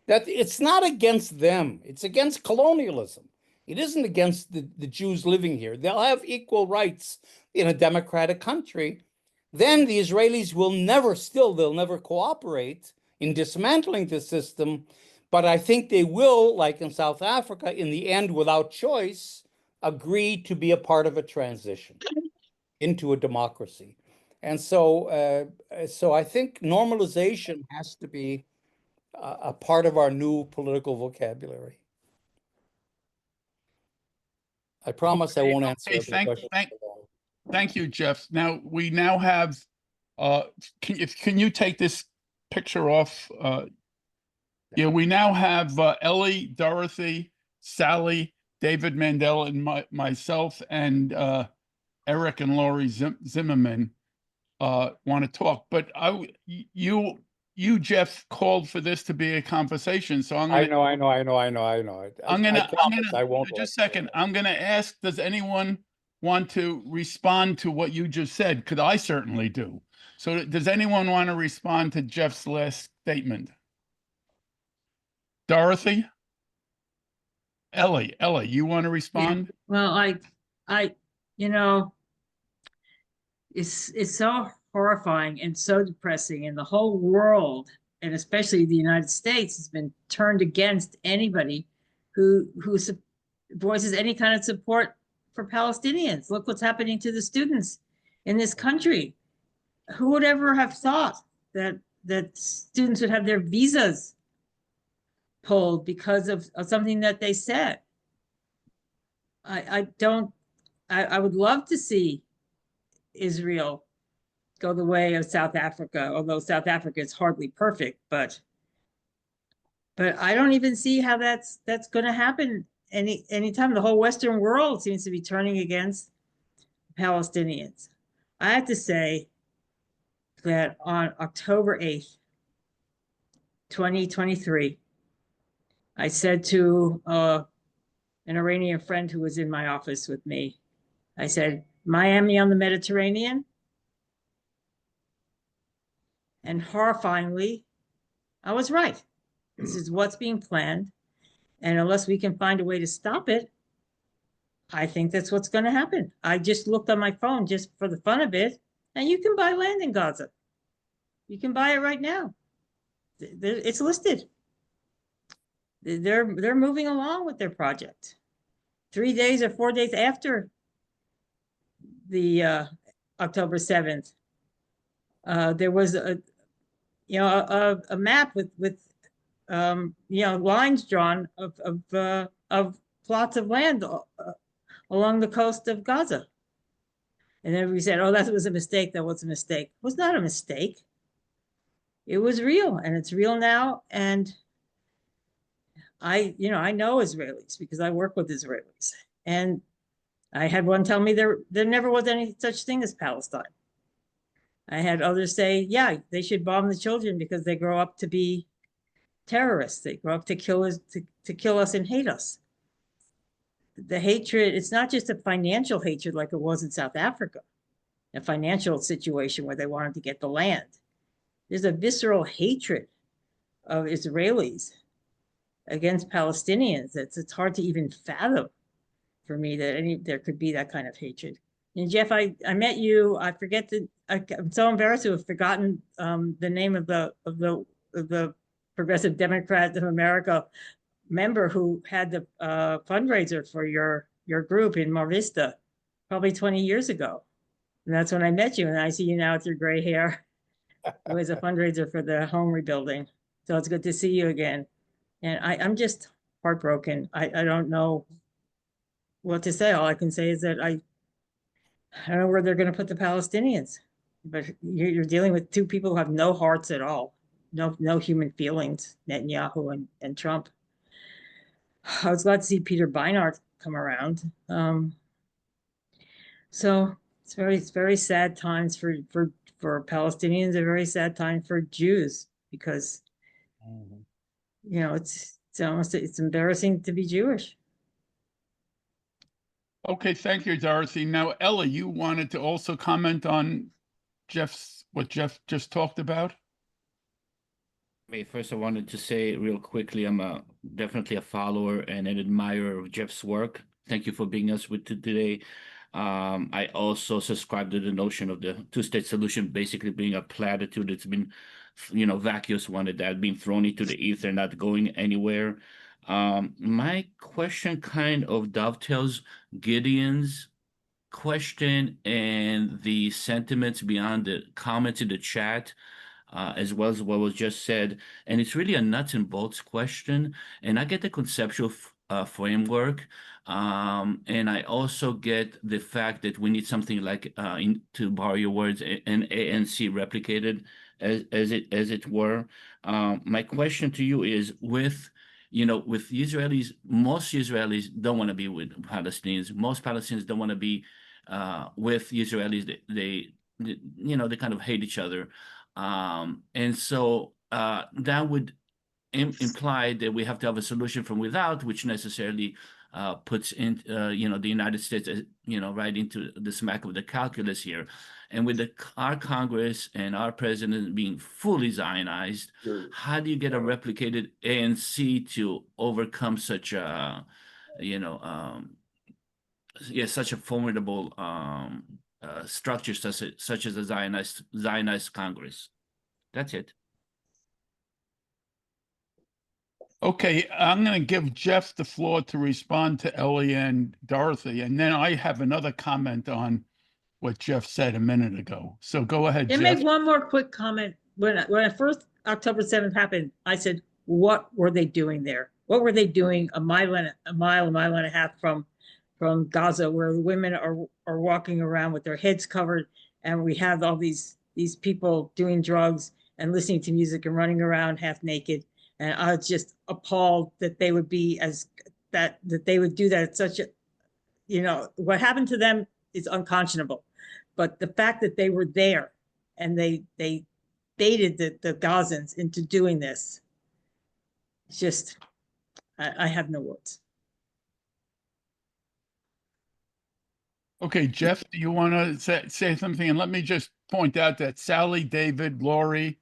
that it's not against them, it's against colonialism. It isn't against the Jews living here. They'll have equal rights in a democratic country. Then the Israelis they'll never cooperate in dismantling the system. But I think they will, like in South Africa, in the end, without choice, agree to be a part of a transition into a democracy. And so I think normalization has to be a part of our new political vocabulary. I promise I won't answer every question. Thank you, Jeff. Now we have, can you take this picture off? Yeah, we now have Ellie, Dorothy, Sally, David Mandel, and myself, and Eric and Laurie Zimmerman want to talk. But you, Jeff, called for this to be a conversation, so I'm gonna ask, does anyone want to respond to what you just said? Because I certainly do. So does anyone want to respond to Jeff's last statement? Dorothy? Ellie, you want to respond? Yeah. Well, it's so horrifying and so depressing, and the whole world, and especially the United States, has been turned against anybody who voices any kind of support for Palestinians. Look what's happening to the students in this country. Who would ever have thought that students would have their visas pulled because of something that they said. I would love to see Israel go the way of South Africa, although South Africa is hardly perfect, but I don't even see how that's going to happen anytime. The whole Western world seems to be turning against Palestinians. I have to say that on October 8th, 2023, I said to an Iranian friend who was in my office with me, I said, Miami on the Mediterranean. And horrifyingly, I was right. This is what's being planned. And unless we can find a way to stop it, I think that's what's going to happen. I just looked on my phone just for the fun of it, and you can buy land in Gaza. You can buy it right now. It's listed. They're moving along with their project. 3 days or 4 days after the October 7th, there was a map with lines drawn of plots of land along the coast of Gaza. And then we said, oh, that was a mistake. That was a mistake. It was not a mistake. It was real, and it's real now. And I know Israelis because I work with Israelis. And I had one tell me there never was any such thing as Palestine. I had others say, yeah, they should bomb the children because they grow up to be terrorists. They grow up to kill us, to kill us and hate us. The hatred, it's not just a financial hatred like it was in South Africa, a financial situation where they wanted to get the land. There's a visceral hatred of Israelis against Palestinians. It's hard to even fathom for me that there could be that kind of hatred. And Jeff, I met you. I forget I'm so embarrassed to have forgotten the name of the Progressive Democrats of America member who had the fundraiser for your group in Mar Vista, probably 20 years ago. And that's when I met you. And I see you now with your gray hair. It was a fundraiser for the home rebuilding. So it's good to see you again. And I'm just heartbroken. I don't know what to say. All I can say is that I don't know where they're going to put the Palestinians. But you're dealing with two people who have no hearts at all, no human feelings, Netanyahu and Trump. I was glad to see Peter Beinart come around. So it's very sad times for Palestinians, a very sad time for Jews because it's embarrassing to be Jewish. Okay, thank you, Dorothy. Now, Ella, you wanted to also comment on what Jeff just talked about? First, I wanted to say real quickly, I'm definitely a follower and an admirer of Jeff's work. Thank you for being us with today. I also subscribe to the notion of the two-state solution basically being a platitude that's been, vacuous one that had been thrown into the ether, not going anywhere. My question kind of dovetails Gideon's question and the sentiments beyond the comments in the chat. As well as what was just said. And it's really a nuts and bolts question. And I get the conceptual framework. And I also get the fact that we need something like, to borrow your words, an ANC replicated as it were. My question to you is with Israelis, most Israelis don't want to be with Palestinians. Most Palestinians don't want to be with Israelis. They kind of hate each other. And so that would imply that we have to have a solution from without, which necessarily puts in, the United States, right into the smack of the calculus here. And with our Congress and our president being fully Zionized, how do you get a replicated ANC to overcome such a, such a formidable structure such as a Zionist Congress? That's it. Okay, I'm going to give Jeff the floor to respond to Ellie and Dorothy, and then I have another comment on what Jeff said a minute ago. So go ahead, Jeff. Make one more quick comment. When I first October 7th happened, I said, what were they doing there? What were they doing a mile and a half from Gaza, where the women are walking around with their heads covered, and we have all these people doing drugs and listening to music and running around half naked. And I was just appalled that they would be that they would do that at such a, what happened to them is unconscionable. But the fact that they were there and they baited the Gazans into doing this, it's just, I have no words. Okay, Jeff, do you want to say something? And let me just point out that Sally, David, Lori,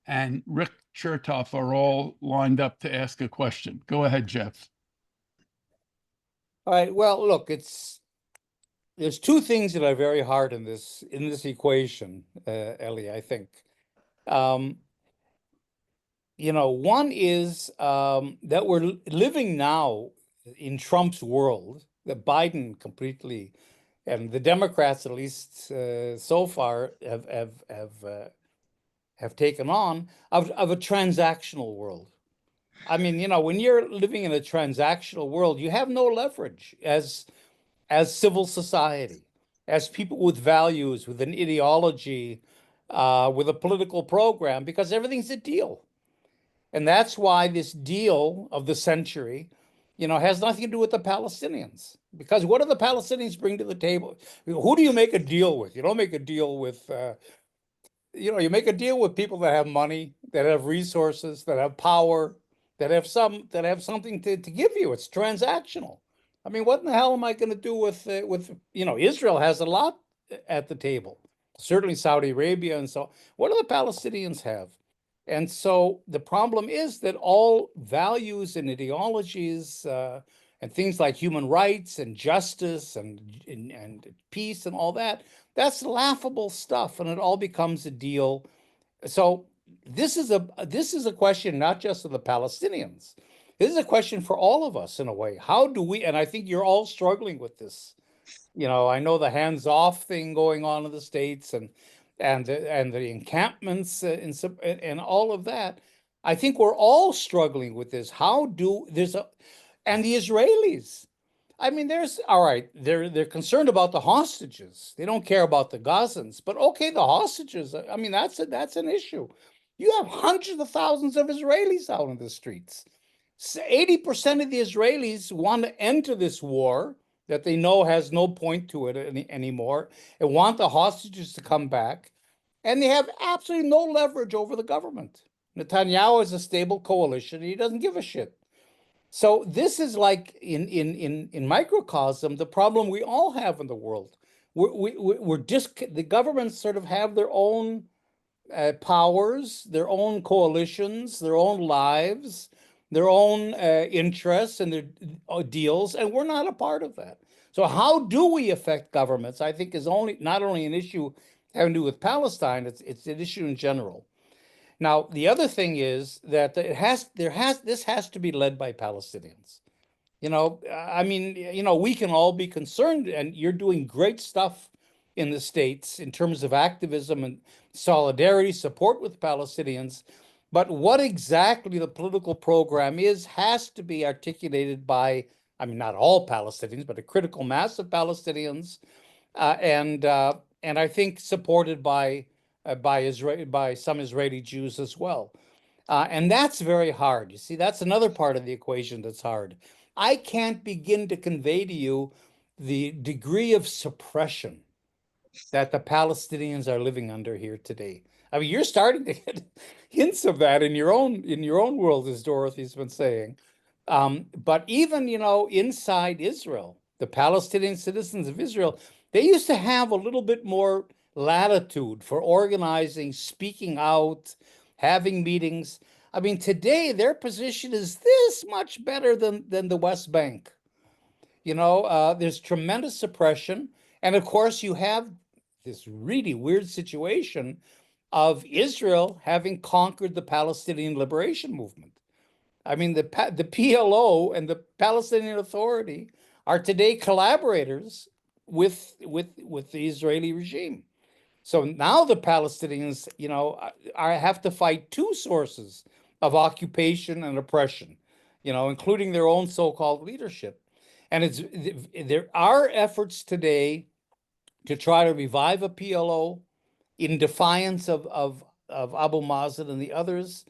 and Rick Chertoff are all lined up to ask a question. Go ahead, Jeff. All right. Well, look, there's two things that are very hard in this equation, Ellie, I think. One is that we're living now in Trump's world, that Biden completely, and the Democrats, at least so far, have taken on of a transactional world. I mean, when you're living in a transactional world, you have no leverage as civil society, as people with values, with an ideology, with a political program, because everything's a deal. And that's why this deal of the century, has nothing to do with the Palestinians. Because what do the Palestinians bring to the table? Who do you make a deal with? You don't make a deal with, you make a deal with people that have money, that have resources, that have power, that have something to give you. It's transactional. I mean, what in the hell am I going to do with Israel has a lot at the table, certainly Saudi Arabia and so. What do the Palestinians have? And so the problem is that all values and ideologies and things like human rights and justice and peace and all that, that's laughable stuff, and it all becomes a deal. So this is a question not just of the Palestinians. This is a question for all of us in a way. How do we? And I think you're all struggling with this. I know the hands-off thing going on in the States and the encampments and all of that. I think we're all struggling with this. And the Israelis. I mean, they're concerned about the hostages. They don't care about the Gazans. But okay, the hostages. I mean, that's an issue. You have hundreds of thousands of Israelis out in the streets. 80% of the Israelis want to enter this war that they know has no point to it anymore, and want the hostages to come back, and they have absolutely no leverage over the government. Netanyahu is a stable coalition, and he doesn't give a shit. So this is like in microcosm the problem we all have in the world. The governments sort of have their own powers, their own coalitions, their own lives, their own interests and their deals, and we're not a part of that. So how do we affect governments, I think, is not only an issue having to do with Palestine, it's an issue in general. Now, the other thing is that this has to be led by Palestinians. I mean, we can all be concerned, and you're doing great stuff in the States in terms of activism and solidarity, support with Palestinians. But what exactly the political program has to be articulated by, I mean, not all Palestinians, but a critical mass of Palestinians, and I think supported by some Israeli Jews as well. And that's very hard. You see, that's another part of the equation that's hard. I can't begin to convey to you the degree of suppression that the Palestinians are living under here today. I mean, you're starting to get hints of that in your own world, as Dorothy's been saying. But even, inside Israel, the Palestinian citizens of Israel, they used to have a little bit more latitude for organizing, speaking out, having meetings. I mean, today their position is this much better than the West Bank. There's tremendous suppression. And of course, you have this really weird situation of Israel having conquered the Palestinian Liberation Movement. I mean, the PLO and the Palestinian Authority are today collaborators with the Israeli regime. So now the Palestinians, have to fight two sources. of occupation and oppression, including their own so-called leadership. And there are efforts today to try to revive a PLO in defiance of Abu Mazen and the others.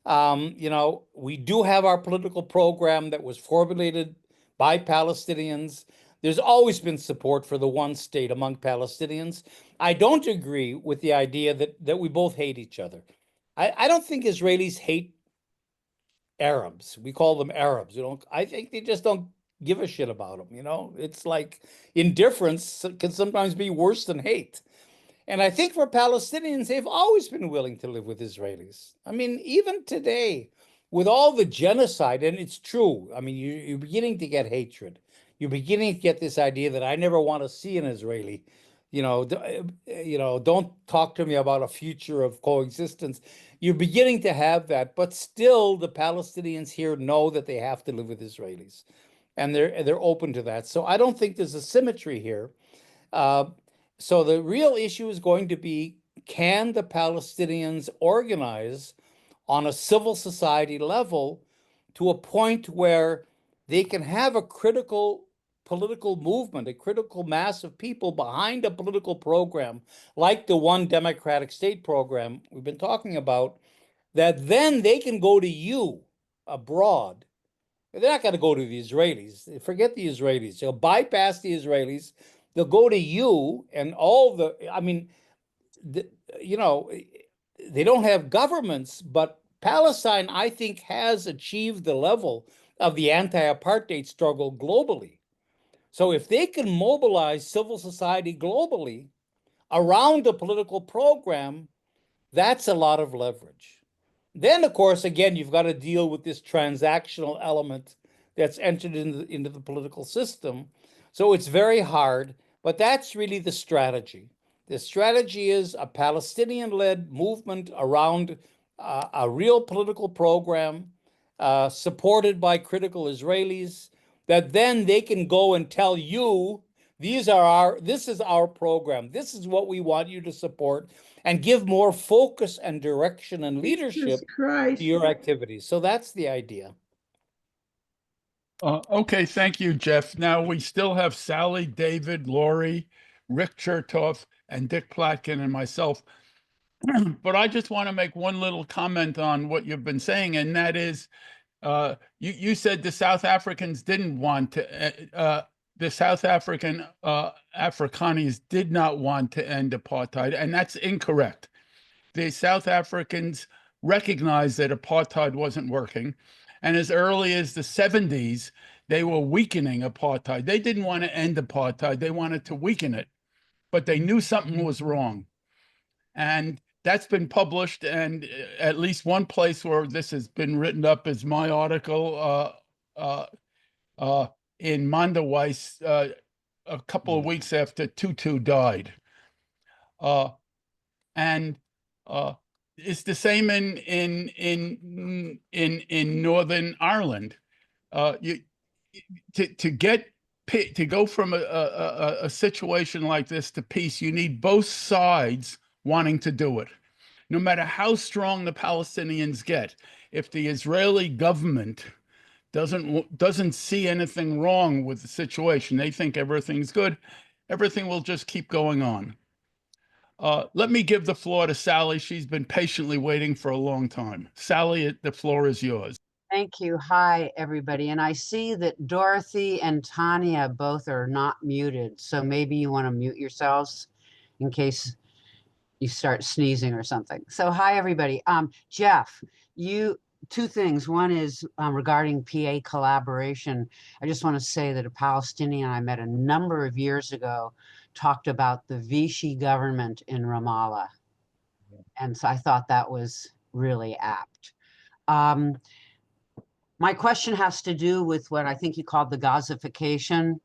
We do have our political program that was formulated by Palestinians. There's always been support for the one state among Palestinians. I don't agree with the idea that we both hate each other. I don't think Israelis hate Arabs. We call them Arabs. I think they just don't give a shit about them. It's like indifference can sometimes be worse than hate. And I think for Palestinians, they've always been willing to live with Israelis. I mean, even today, with all the genocide, and it's true. I mean, you're beginning to get hatred. You're beginning to get this idea that I never want to see an Israeli. Don't talk to me about a future of coexistence. You're beginning to have that, but still, the Palestinians here know that they have to live with Israelis, and they're open to that. So I don't think there's a symmetry here. So the real issue is going to be, can the Palestinians organize on a civil society level to a point where they can have a critical political movement, a critical mass of people behind a political program, like the One Democratic State program we've been talking about, that then they can go to you abroad. They're not going to go to the Israelis. Forget the Israelis. They'll bypass the Israelis. They'll go to you and they don't have governments, but Palestine, I think, has achieved the level of the anti-apartheid struggle globally. So if they can mobilize civil society globally around a political program, that's a lot of leverage. Then, of course, again, you've got to deal with this transactional element that's entered into the political system. So it's very hard, but that's really the strategy. The strategy is a Palestinian-led movement around a real political program supported by critical Israelis, that then they can go and tell you, this is our program. This is what we want you to support, and give more focus and direction and leadership to your activities. So that's the idea. Okay, thank you, Jeff. Now we still have Sally, David, Lori, Rick Chertoff, and Dick Platkin and myself. But I just want to make one little comment on what you've been saying, and that is, you said the South Africans didn't want to, the South African Afrikanis did not want to end apartheid, and that's incorrect. The South Africans recognized that apartheid wasn't working, and as early as the 70s, they were weakening apartheid. They didn't want to end apartheid, they wanted to weaken it, but they knew something was wrong. And that's been published, and at least one place where this has been written up is my article in Mondaweiss a couple of weeks after Tutu died. And it's the same in Northern Ireland. To go from a situation like this to peace, you need both sides wanting to do it. No matter how strong the Palestinians get, if the Israeli government doesn't see anything wrong with the situation, they think everything's good, everything will just keep going on. Let me give the floor to Sally. She's been patiently waiting for a long time. Sally, the floor is yours. Thank you. Hi, everybody. And I see that Dorothy and Tanya both are not muted. So maybe you want to mute yourselves in case you start sneezing or something. So hi, everybody. Jeff, two things. One is regarding PA collaboration. I just want to say that a Palestinian I met a number of years ago talked about the Vichy government in Ramallah. And so I thought that was really apt. My question has to do with what I think you called the Gazification,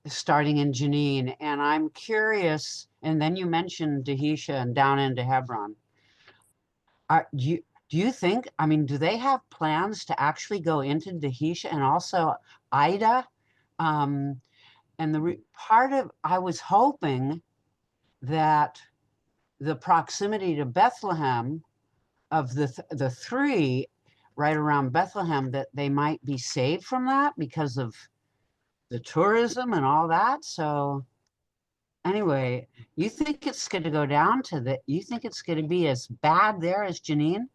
starting in Jenin. And I'm curious, and then you mentioned Dahisha and down into Hebron. Do you think, I mean, do they have plans to actually go into Dahisha and also Ida? And I was hoping that the proximity to Bethlehem of the three right around Bethlehem that they might be saved from that because of the tourism and all that. So anyway, you think it's going to go down to the, you think it's going to be as bad there as Jenin?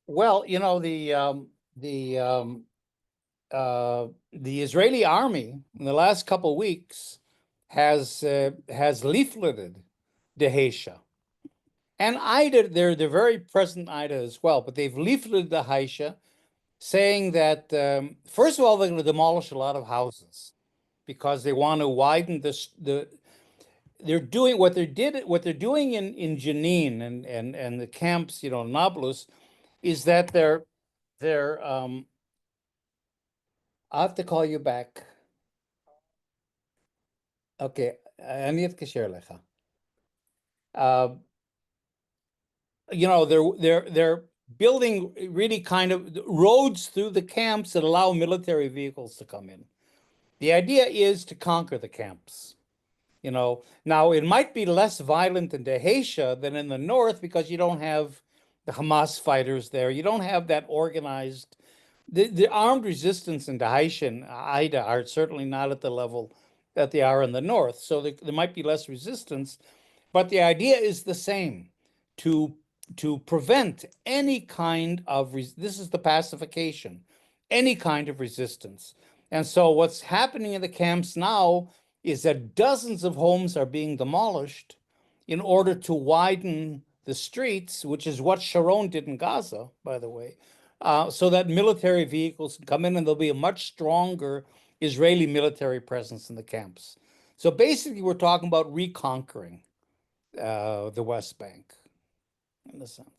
Well, you know, the Israeli army in the last couple of weeks has leafleted Dheisheh. And Ida, they're very present Ida as well, but they've leafleted Dheisheh, saying that first of all, they're going to demolish a lot of houses because they want to widen they're doing what they're doing in Jenin and the camps, you know, Nablus, is that they're I have to call you back. Okay, אני אתקשר לך. You know, they're building really kind of roads through the camps that allow military vehicles to come in. The idea is to conquer the camps. You know, now it might be less violent in Dheisheh than in the north because you don't have the Hamas fighters there. You don't have that organized. The armed resistance in Daesh and Ida are certainly not at the level that they are in the north. So there might be less resistance, but the idea is the same, to prevent any kind of, this is the pacification, any kind of resistance. And so what's happening in the camps now is that dozens of homes are being demolished in order to widen the streets, which is what Sharon did in Gaza, by the way, so that military vehicles can come in and there'll be a much stronger Israeli military presence in the camps. So basically, we're talking about reconquering the West Bank, in a sense.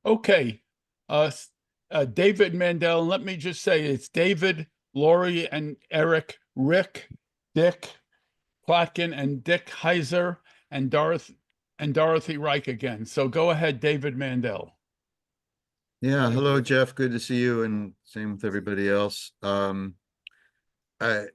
Okay. David Mandel, and let me just say it's David, Lori, and Eric, Rick, Dick, Plotkin, and Dick Heiser, and Dorothy Reich again. So go ahead, David Mandel. Yeah, hello, Jeff. Good to see you, and same with everybody else. There's a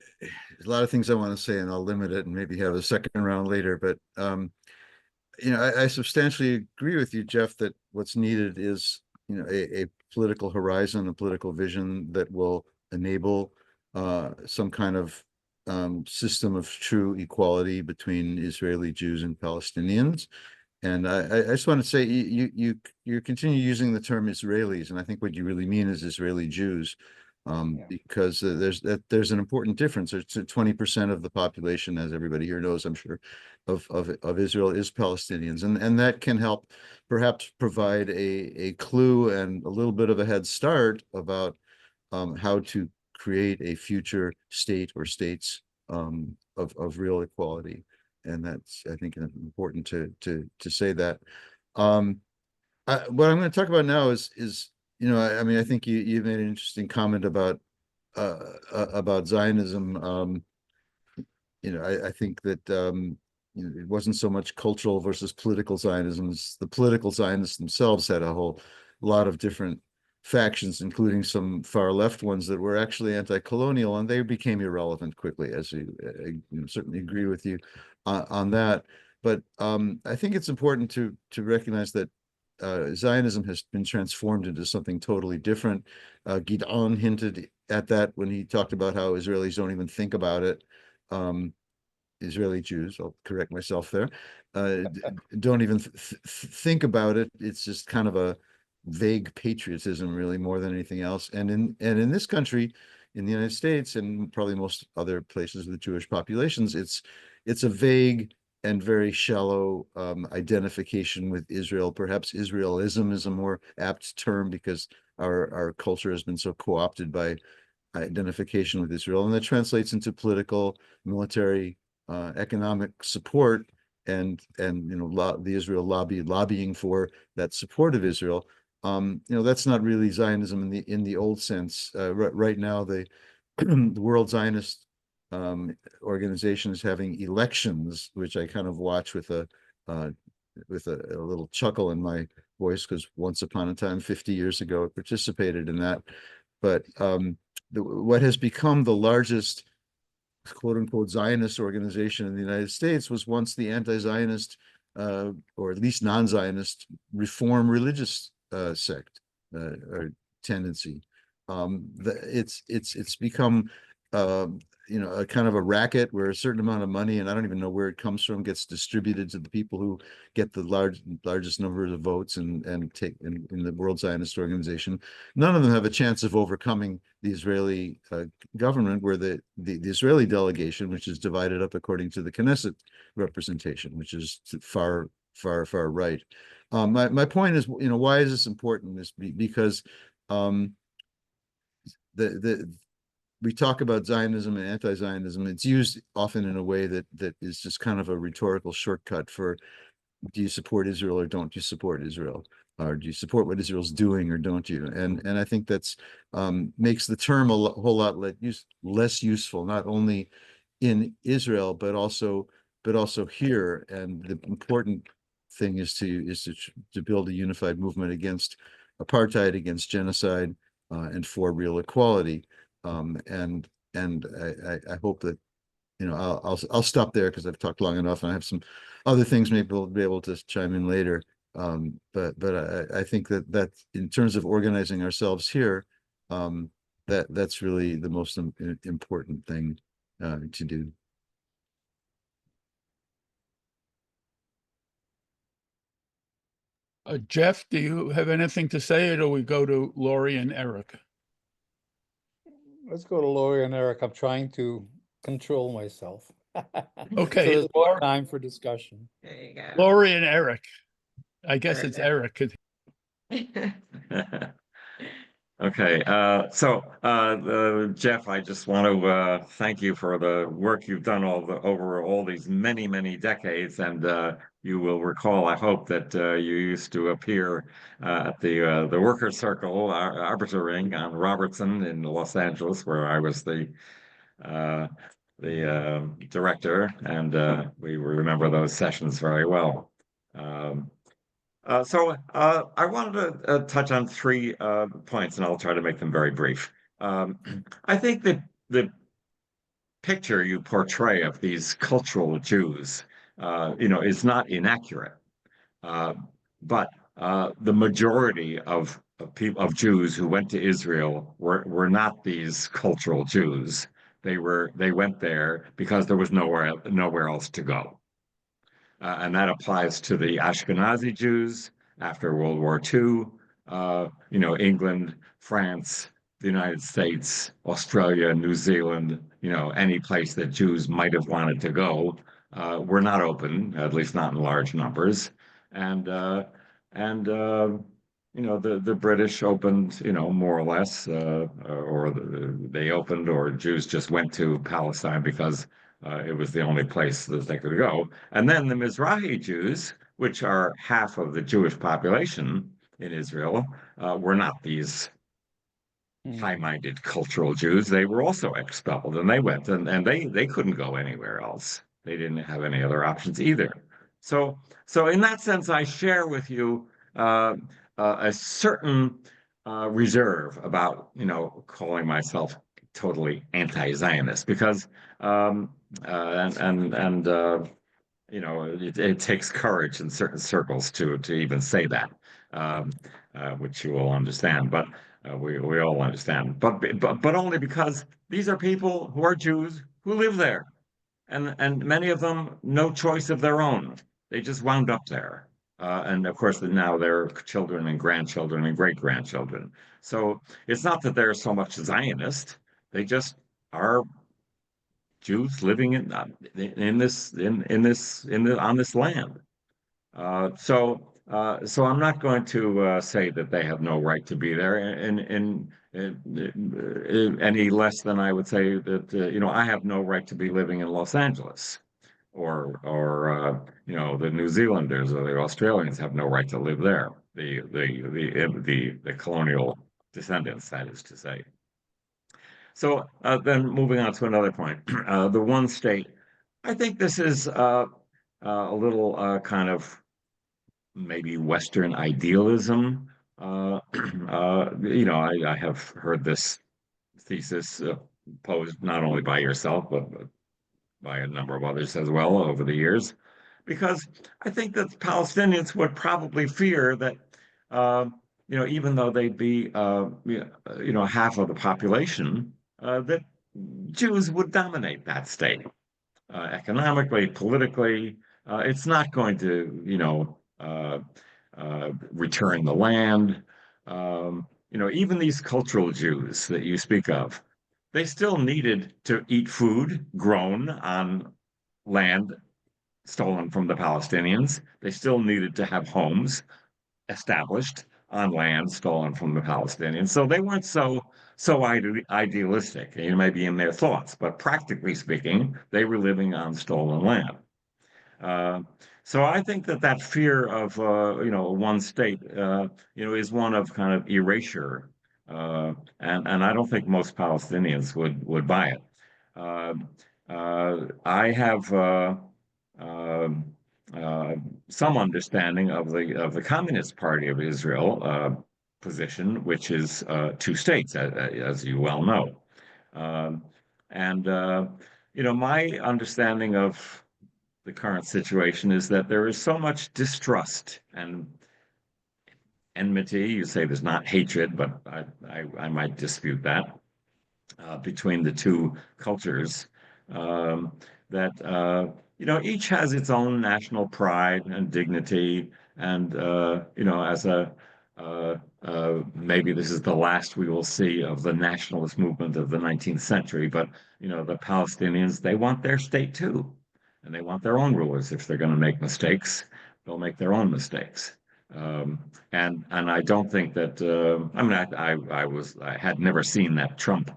lot of things I want to say, and I'll limit it and maybe have a second round later. But you know, I substantially agree with you, Jeff, that what's needed is, you know, a political horizon, a political vision that will enable some kind of system of true equality between Israeli Jews and Palestinians. And I just want to say you continue using the term Israelis, and I think what you really mean is Israeli Jews, because there's an important difference. It's 20% of the population, as everybody here knows, I'm sure, of Israel is Palestinians, and that can help perhaps provide a clue and a little bit of a head start about how to create a future state or states of real equality. And that's, I think, important to say that. What I'm going to talk about now is you know, I mean, I think you made an interesting comment about Zionism. You know, I think that you know, it wasn't so much cultural versus political Zionism. The political Zionists themselves had a whole lot of different factions, including some far left ones that were actually anti-colonial, and they became irrelevant quickly, as you know, certainly agree with you on that. But I think it's important to recognize that Zionism has been transformed into something totally different. Gidon hinted at that when he talked about how Israelis don't even think about it. Israeli Jews, I'll correct myself there, don't even think about it. It's just kind of a vague patriotism, really, more than anything else. And in this country, in the United States, and probably most other places with Jewish populations, it's a vague and very shallow identification with Israel. Perhaps Israelism is a more apt term because our culture has been so co-opted by identification with Israel, and that translates into political, military, economic support, and you know, the Israel lobbying for that support of Israel. You know, that's not really Zionism in the old sense. Right now, the World Zionist organization is having elections, which I kind of watch with a little chuckle in my voice, because once upon a time, 50 years ago, I participated in that. But what has become the largest quote unquote Zionist organization in the United States was once the anti-Zionist or at least non-Zionist reform religious sect or tendency. It's become a kind of a racket where a certain amount of money, and I don't even know where it comes from, gets distributed to the people who get the largest number of votes and take in the World Zionist Organization. None of them have a chance of overcoming the Israeli government, where the Israeli delegation, which is divided up according to the Knesset representation, which is far right. My point is, why is this important? Is because we talk about Zionism and anti-Zionism. It's used often in a way that is just kind of a rhetorical shortcut for, do you support Israel or don't you support Israel? Or do you support what Israel's doing or don't you? And I think that's makes the term a whole lot less useful, not only in Israel but also here. And the important thing is to build a unified movement against apartheid, against genocide, and for real equality. And I hope that, I'll stop there because I've talked long enough, and I have some other things maybe we'll be able to chime in later. But I think that in terms of organizing ourselves here, that's really the most important thing to do. Jeff, do you have anything to say, or do we go to Laurie and Eric? Let's go to Laurie and Eric. I'm trying to control myself. Okay. So there's more time for discussion. There you go. Laurie and Eric. I guess it's Eric. Okay, Jeff, I just want to thank you for the work you've done over all these many decades, and you will recall, I hope, that you used to appear at the Workers' Circle Arbitering on Robertson in Los Angeles, where I was the director, and we remember those sessions very well. I wanted to touch on 3 points, and I'll try to make them very brief. I think that the picture you portray of these cultural Jews, is not inaccurate. But the majority of Jews who went to Israel were not these cultural Jews. They went there because there was nowhere else to go. And that applies to the Ashkenazi Jews after World War II, England, France, the United States, Australia, New Zealand, any place that Jews might have wanted to go, were not open, at least not in large numbers. And the British opened, more or less, or they opened, or Jews just went to Palestine because it was the only place that they could go. And then the Mizrahi Jews, which are half of the Jewish population in Israel, were not these high-minded cultural Jews. They were also expelled, and they went, and they couldn't go anywhere else. They didn't have any other options either. So in that sense, I share with you a certain reserve about, calling myself totally anti-Zionist, because it takes courage in certain circles to even say that, which you will understand, but we all understand. But only because these are people who are Jews who live there, and many of them no choice of their own. They just wound up there. And of course, now they're children and grandchildren and great-grandchildren. So it's not that they're so much Zionist. They just are Jews living on this land. So I'm not going to say that they have no right to be there, any less than I would say that I have no right to be living in Los Angeles, or the New Zealanders or the Australians have no right to live there. The colonial descendants, that is to say. So then moving on to another point, the one state. I think this is a little kind of maybe Western idealism. I have heard this thesis posed not only by yourself, but by a number of others as well over the years, because I think that the Palestinians would probably fear that, even though they'd be, half of the population, that Jews would dominate that state, economically, politically. It's not going to, return the land. Even these cultural Jews that you speak of, they still needed to eat food grown on land stolen from the Palestinians. They still needed to have homes established on land stolen from the Palestinians. So they weren't so idealistic, maybe in their thoughts, but practically speaking, they were living on stolen land. So I think that fear of one state is one of kind of erasure, and I don't think most Palestinians would buy it. I have some understanding of the Communist Party of Israel position, which is two states, as you well know. My understanding of the current situation is that there is so much distrust and enmity. You say there's not hatred, but I might dispute that, between the two cultures, that each has its own national pride and dignity, and as maybe this is the last we will see of the nationalist movement of the 19th century, but the Palestinians, they want their state too, and they want their own rulers. If they're going to make mistakes, they'll make their own mistakes. And I don't think that I had never seen that Trump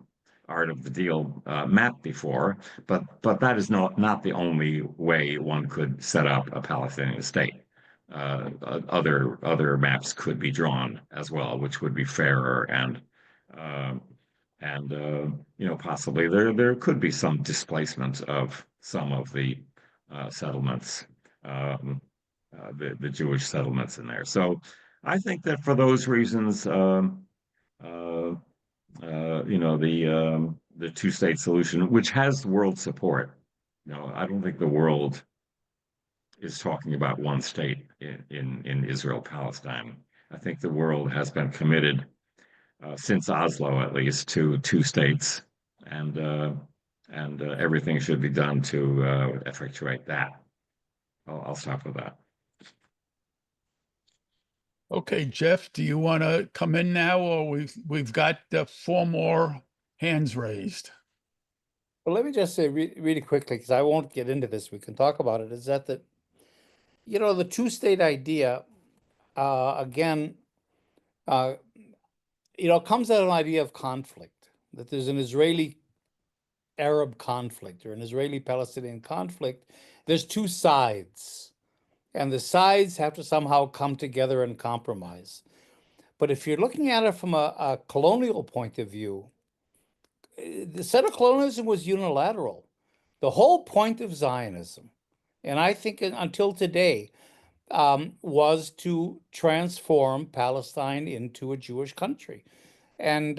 art of the deal map before, but that is not the only way one could set up a Palestinian state. Other maps could be drawn as well, which would be fairer, and possibly there could be some displacement of some of the settlements, the Jewish settlements in there. So I think that for those reasons, the two-state solution, which has world support. I don't think the world is talking about one state in Israel-Palestine. I think the world has been committed since Oslo, at least, to two states, and everything should be done to effectuate that. I'll stop with that. Okay, Jeff, do you want to come in now, or we've got 4 more hands raised? Well, let me just say really quickly, because I won't get into this, we can talk about it, is that the two-state idea, again, comes out of an idea of conflict, that there's an Israeli-Arab conflict or an Israeli-Palestinian conflict. There's two sides, and the sides have to somehow come together and compromise. But if you're looking at it from a colonial point of view, the settler-colonialism was unilateral. The whole point of Zionism, and I think until today, was to transform Palestine into a Jewish country, and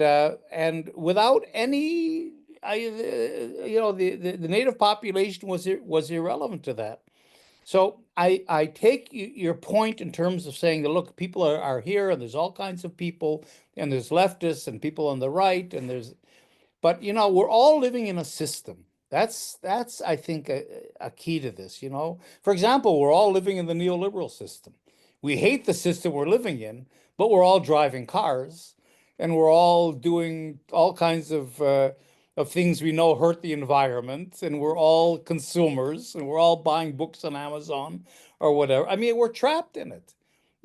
without any, the native population was irrelevant to that. So I take your point in terms of saying that, look, people are here, and there's all kinds of people, and there's leftists and people on the right, and but we're all living in a system. That's I think a key to this. For example, we're all living in the neoliberal system. We hate the system we're living in, but we're all driving cars, and we're all doing all kinds of things we know hurt the environment, and we're all consumers, and we're all buying books on Amazon or whatever. I mean, we're trapped in it,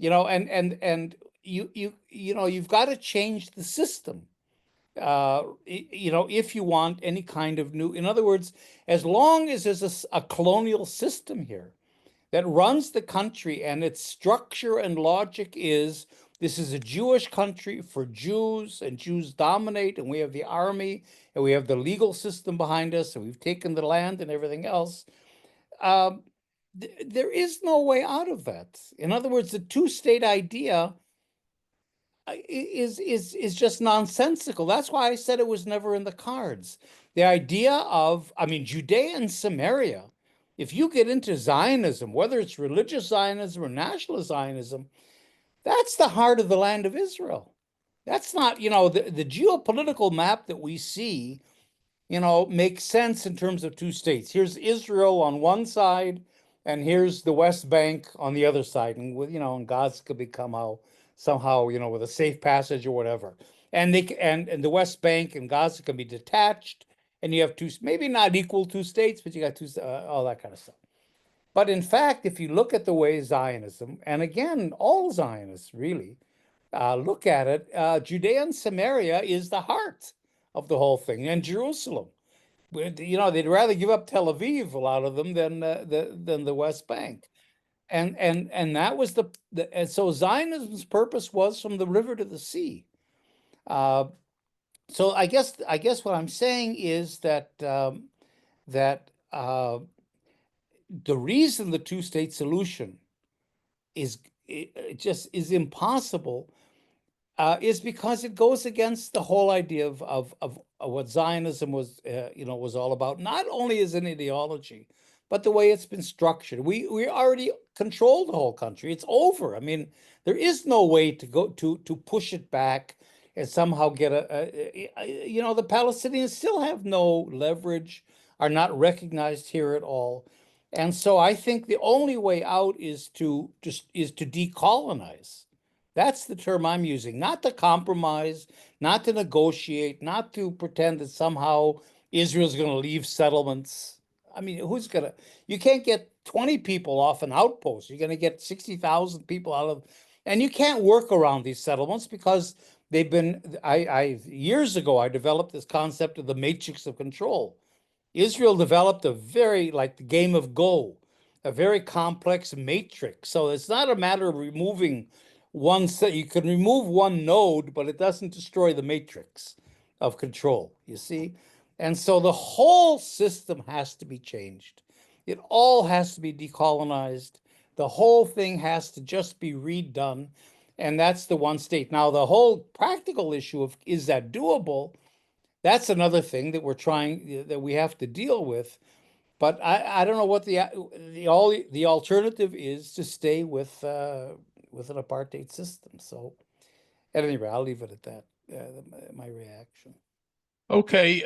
and you've got to change the system. If you want any kind of new, in other words, as long as there's a colonial system here that runs the country, and its structure and logic is, this is a Jewish country for Jews, and Jews dominate, and we have the army, and we have the legal system behind us, and we've taken the land and everything else, there is no way out of that. In other words, the two-state idea, is just nonsensical. That's why I said it was never in the cards. The idea of, I mean, Judea and Samaria, if you get into Zionism, whether it's religious Zionism or national Zionism, that's the heart of the land of Israel. That's not, you know, the geopolitical map that we see, you know, makes sense in terms of two states. Here's Israel on one side, and here's the West Bank on the other side. And with, you know, and Gaza could become somehow, you know, with a safe passage or whatever. And and the West Bank and Gaza can be detached, and you have two, maybe not equal two states, but you got two, all that kind of stuff. But in fact, if you look at the way Zionism, and again, all Zionists really look at it, Judea and Samaria is the heart of the whole thing, and Jerusalem. You know, they'd rather give up Tel Aviv, a lot of them, than the West Bank. And that was and so Zionism's purpose was from the river to the sea. So I guess what I'm saying is that the reason the two-state solution is just impossible is because it goes against the whole idea of what Zionism was, you know, was all about. Not only as an ideology, but the way it's been structured. We already control the whole country. It's over. I mean, there is no way to go to push it back and somehow get you know, the Palestinians still have no leverage, are not recognized here at all. And so I think the only way out is to decolonize. That's the term I'm using, not to compromise, not to negotiate, not to pretend that somehow Israel's going to leave settlements. I mean, you can't get 20 people off an outpost. You're going to get 60,000 people out of, and you can't work around these settlements because they've been, years ago, I developed this concept of the matrix of control. Israel developed like the game of Go, a very complex matrix. So it's not a matter of removing one set. You can remove one node, but it doesn't destroy the matrix of control, you see? And so the whole system has to be changed. It all has to be decolonized. The whole thing has to just be redone. And that's the one state. Now, the whole practical issue of, is that doable? That's another thing that we have to deal with. But I don't know what the alternative is to stay with an apartheid system. So at any rate, I'll leave it at that. My reaction. Okay,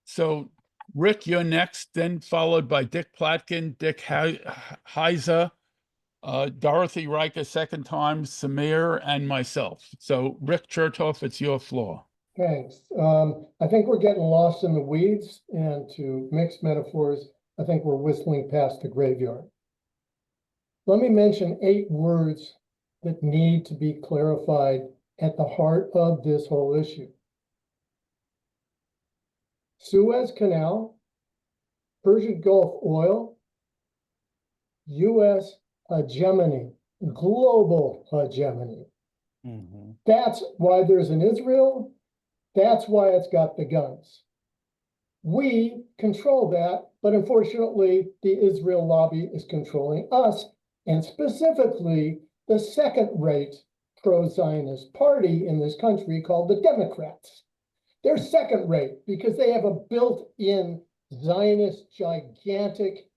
so Rick, you're next, then followed by Dick Platkin, Dick Heiser, Dorothy Reich a second time, Samir, and myself. So Rick Chertoff, it's your floor. Thanks. I think we're getting lost in the weeds, and to mix metaphors, I think we're whistling past the graveyard. Let me mention 8 words that need to be clarified at the heart of this whole issue. Suez Canal, Persian Gulf oil, U.S. hegemony, global hegemony. Mm-hmm. That's why there's an Israel. That's why it's got the guns. We control that, but unfortunately, the Israel lobby is controlling us, and specifically the second-rate pro-Zionist party in this country called the Democrats. They're second-rate because they have a built-in Zionist gigantic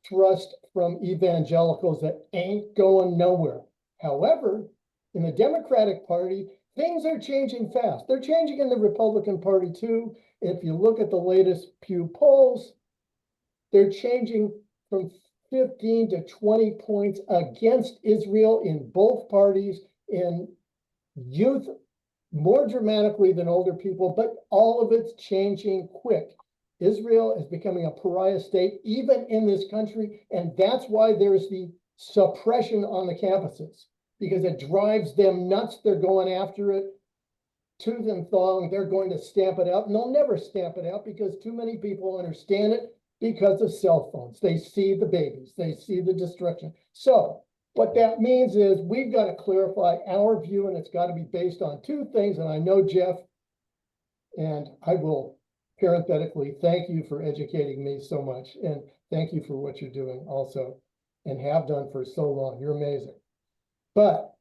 thrust from evangelicals that ain't going nowhere. However, in the Democratic Party, things are changing fast. They're changing in the Republican Party too. If you look at the latest Pew polls, they're changing from 15 to 20 points against Israel in both parties, in youth more dramatically than older people, but all of it's changing quick. Israel is becoming a pariah state, even in this country, and that's why there's the suppression on the campuses, because it drives them nuts. They're going after it tooth and thong. They're going to stamp it out, and they'll never stamp it out because too many people understand it because of cell phones. They see the babies, they see the destruction. So what that means is we've got to clarify our view, and it's got to be based on 2 things. And I know Jeff, and I will parenthetically thank you for educating me so much, and thank you for what you're doing also, and have done for so long. You're amazing. But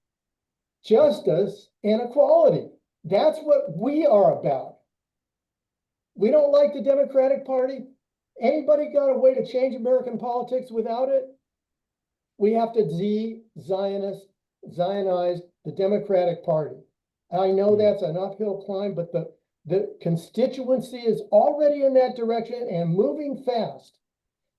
justice, and equality. That's what we are about. We don't like the Democratic Party. Anybody got a way to change American politics without it? We have to Zionize the Democratic Party. I know that's an uphill climb, but the constituency is already in that direction and moving fast.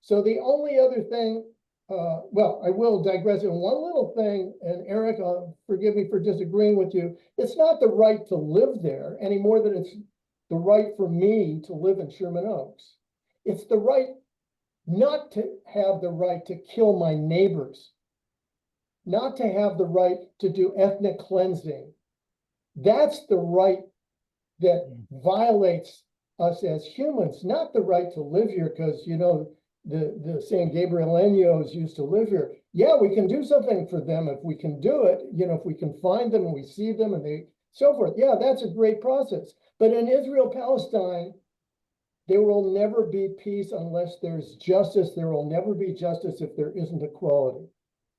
So the only other thing, well, I will digress in one little thing, and Eric, forgive me for disagreeing with you. It's not the right to live there any more than it's the right for me to live in Sherman Oaks. It's the right not to have the right to kill my neighbors, not to have the right to do ethnic cleansing. That's the right that violates us as humans, not the right to live here because, you know, the San Gabrieleños used to live here. Yeah, we can do something for them if we can do it, you know, if we can find them and we see them and they so forth. Yeah, that's a great process. But in Israel-Palestine, there will never be peace unless there's justice. There will never be justice if there isn't equality.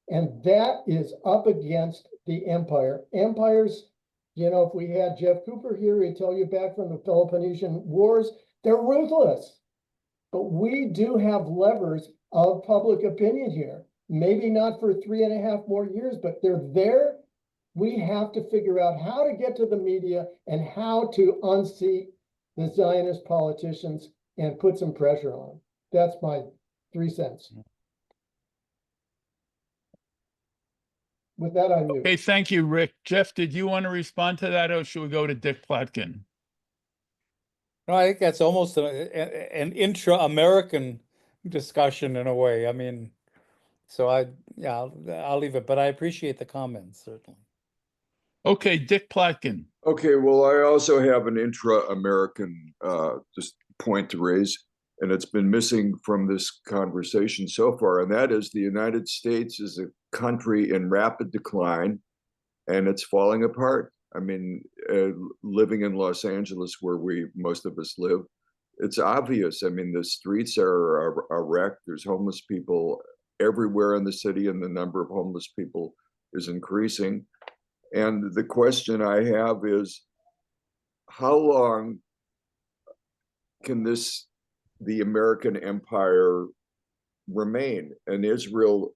And that is up against the empire. Empires, you know, if we had Jeff Cooper here, he'd tell you back from the Peloponnesian Wars, they're ruthless. But we do have levers of public opinion here. Maybe not for 3.5 more years, but they're there. We have to figure out how to get to the media and how to unseat the Zionist politicians and put some pressure on them. That's my 3 cents. With that, I mute. Okay, thank you, Rick. Jeff, did you want to respond to that, or should we go to Dick Plotkin? No, I think that's almost an intra-American discussion in a way. I mean, so I'll leave it, but I appreciate the comments, certainly. Okay, Dick Plotkin. Okay, well, I also have an intra-American just point to raise, and it's been missing from this conversation so far, and that is the United States is a country in rapid decline, and it's falling apart. I mean, living in Los Angeles, where most of us live, it's obvious. I mean, the streets are wrecked. There's homeless people everywhere in the city, and the number of homeless people is increasing. And the question I have is, how long can the American empire remain? And Israel,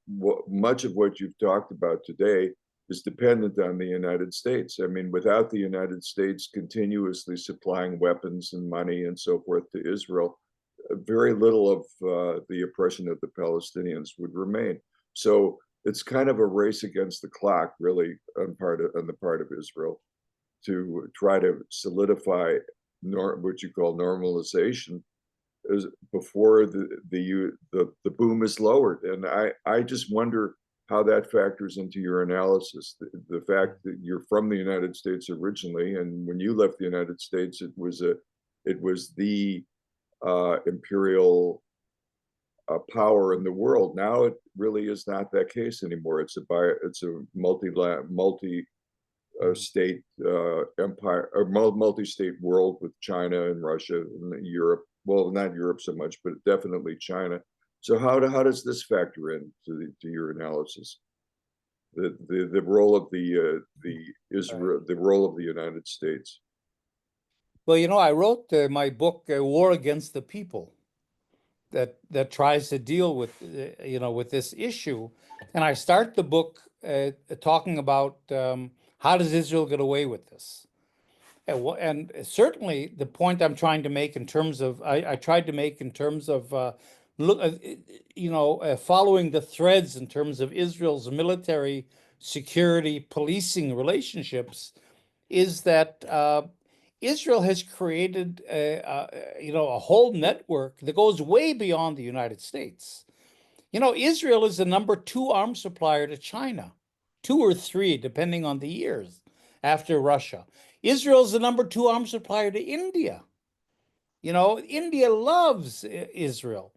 much of what you've talked about today is dependent on the United States. I mean, without the United States continuously supplying weapons and money and so forth to Israel, very little of the oppression of the Palestinians would remain. So it's kind of a race against the clock, really, on the part of Israel, to try to solidify what you call normalization before the boom is lowered. And I just wonder how that factors into your analysis. The fact that you're from the United States originally, and when you left the United States, it was the imperial power in the world. Now it really is not that case anymore. It's a multi-state empire, or multi-state world with China and Russia and Europe. Well, not Europe so much, but definitely China. So how does this factor in to your analysis? The role of the role of the United States. Well, you know, I wrote my book, War Against the People, that tries to deal with with this issue, and I start the book talking about how does Israel get away with this, and certainly the point I'm trying to make in terms of I tried to make in terms of following the threads in terms of Israel's military, security, policing relationships, is that Israel has created a whole network that goes way beyond the United States. You know, Israel is the #2 arms supplier to China, 2 or 3, depending on the years, after Russia. Israel is the #2 arms supplier to India. You know, India loves Israel.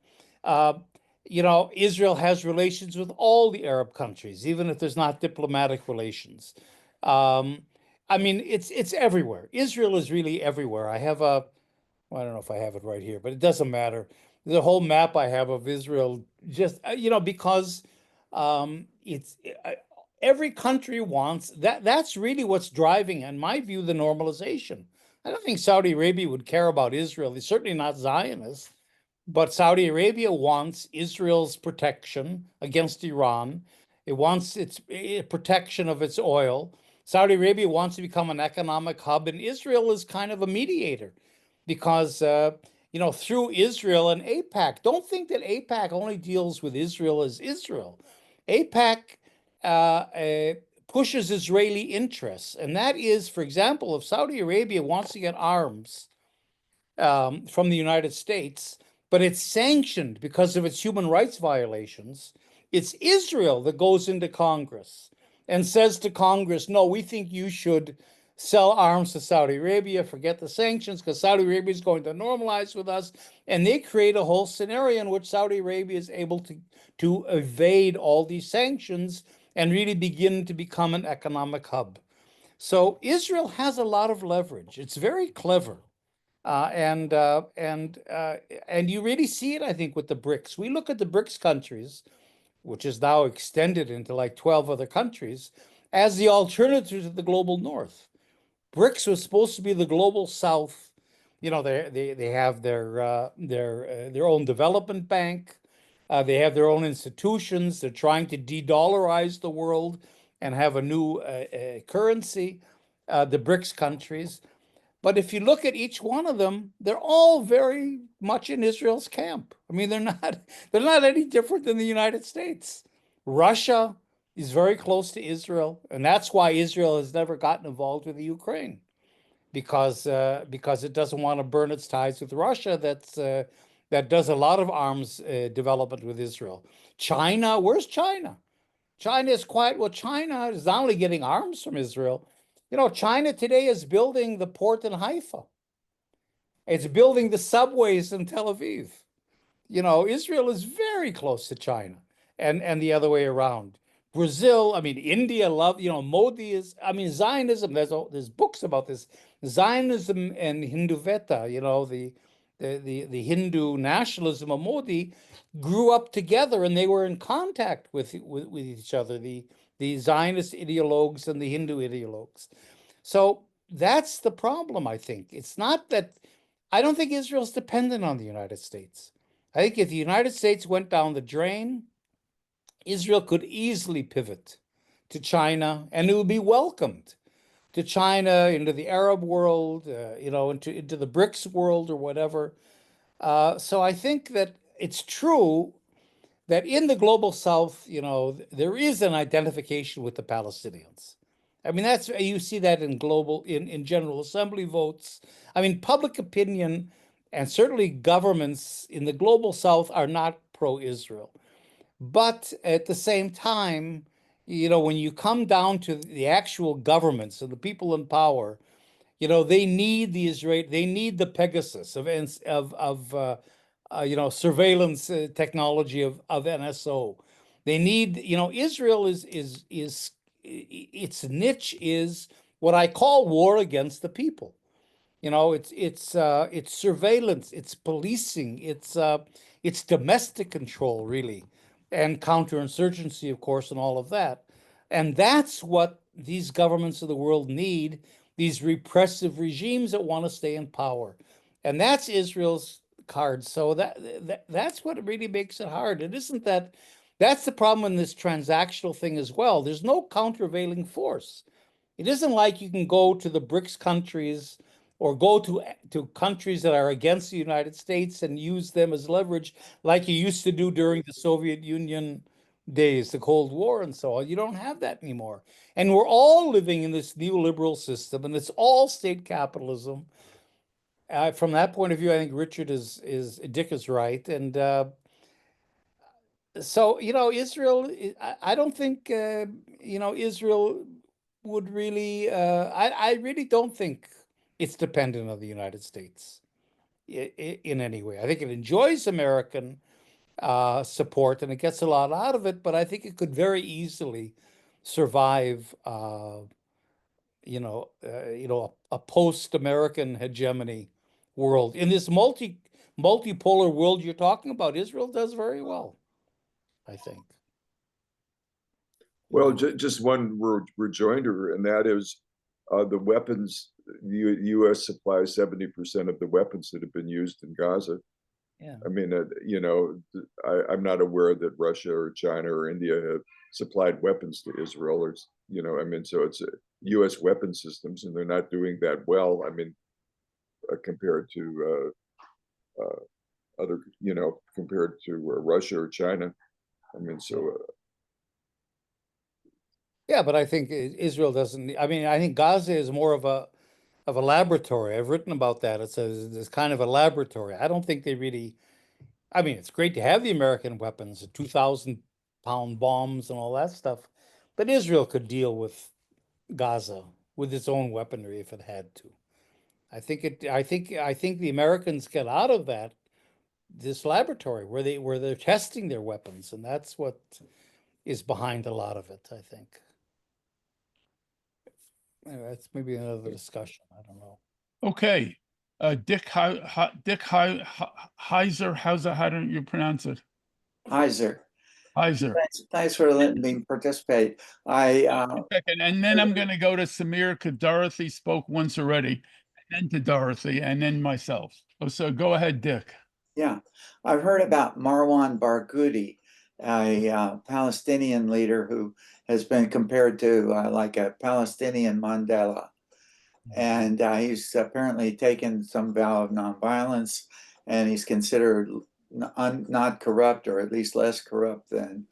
Israel has relations with all the Arab countries, even if there's not diplomatic relations. I mean, it's everywhere. Israel is really everywhere. I have I don't know if I have it right here, but it doesn't matter. The whole map I have of Israel, just because it's every country wants that. That's really what's driving, in my view, the normalization. I don't think Saudi Arabia would care about Israel. They're certainly not Zionists, but Saudi Arabia wants Israel's protection against Iran. It wants its protection of its oil. Saudi Arabia wants to become an economic hub, and Israel is kind of a mediator because, through Israel and AIPAC, don't think that AIPAC only deals with Israel as Israel. AIPAC pushes Israeli interests, and that is, for example, if Saudi Arabia wants to get arms from the United States, but it's sanctioned because of its human rights violations, it's Israel that goes into Congress and says to Congress, no, we think you should sell arms to Saudi Arabia, forget the sanctions, because Saudi Arabia is going to normalize with us. And they create a whole scenario in which Saudi Arabia is able to evade all these sanctions and really begin to become an economic hub. So Israel has a lot of leverage. It's very clever. And you really see it, I think, with the BRICS. We look at the BRICS countries, which is now extended into like 12 other countries, as the alternative to the global north. BRICS was supposed to be the global south. They have their own development bank. They have their own institutions. They're trying to de-dollarize the world and have a new currency, the BRICS countries. But if you look at each one of them, they're all very much in Israel's camp. I mean, they're not any different than the United States. Russia is very close to Israel, and that's why Israel has never gotten involved with the Ukraine, because it doesn't want to burn its ties with Russia. That does a lot of arms development with Israel. China, where's China? China is quiet. Well, China is not only getting arms from Israel. China today is building the port in Haifa. It's building the subways in Tel Aviv. Israel is very close to China, and the other way around. Brazil, I mean, India Modi is, I mean, Zionism, there's books about this. Zionism and Hinduveta, the Hindu nationalism of Modi grew up together, and they were in contact with each other, the Zionist ideologues and the Hindu ideologues. So that's the problem, I think. It's not that, I don't think Israel's dependent on the United States. I think if the United States went down the drain, Israel could easily pivot to China, and it would be welcomed to China, into the Arab world, into the BRICS world or whatever. So I think that it's true that in the global south, there is an identification with the Palestinians. I mean, you see that in General Assembly votes. I mean, public opinion and certainly governments in the global south are not pro-Israel. But at the same time, when you come down to the actual governments and the people in power, they need they need the Pegasus of surveillance technology of NSO. They need, Israel is its niche is what I call war against the people. It's surveillance, it's policing, it's domestic control, really, and counterinsurgency, of course, and all of that. And that's what these governments of the world need, these repressive regimes that want to stay in power. And that's Israel's card. So that's what really makes it hard. It isn't that, that's the problem in this transactional thing as well. There's no countervailing force. It isn't like you can go to the BRICS countries or go to countries that are against the United States and use them as leverage like you used to do during the Soviet Union days, the Cold War and so on. You don't have that anymore. And we're all living in this neoliberal system, and it's all state capitalism. From that point of view, I think Dick is right. And so, Israel, I don't think, Israel would really, I really don't think it's dependent on the United States in any way. I think it enjoys American support, and it gets a lot out of it, but I think it could very easily survive, a post-American hegemony world. In this multipolar world you're talking about, Israel does very well, I think. Well, just one rejoinder, and that is the weapons. The U.S. supplies 70% of the weapons that have been used in Gaza. Yeah. I mean, you know, I'm not aware that Russia or China or India have supplied weapons to Israel, or, you know, I mean, so it's U.S. weapon systems, and they're not doing that well. I mean, compared to other, you know, compared to Russia or China. I mean, so. Yeah, but I think Israel doesn't. I mean, I think Gaza is more of a laboratory. I've written about that. It says it's kind of a laboratory. I don't think they really. I mean, it's great to have the American weapons, the 2,000-pound bombs and all that stuff, but Israel could deal with Gaza with its own weaponry if it had to. I think the Americans get out of this laboratory where they're testing their weapons, and that's what is behind a lot of it, I think. Anyway, that's maybe another discussion. I don't know. Okay. Dick Heiser, how don't you pronounce it? Heiser. Heiser. Thanks for letting me participate. And then I'm going to go to Samir, because Dorothy spoke once already, and then to Dorothy, and then myself. Oh, so go ahead, Dick. Yeah, I've heard about Marwan Barghouti, a Palestinian leader who has been compared to like a Palestinian Mandela. And he's apparently taken some vow of nonviolence, and he's considered not corrupt, or at least less corrupt than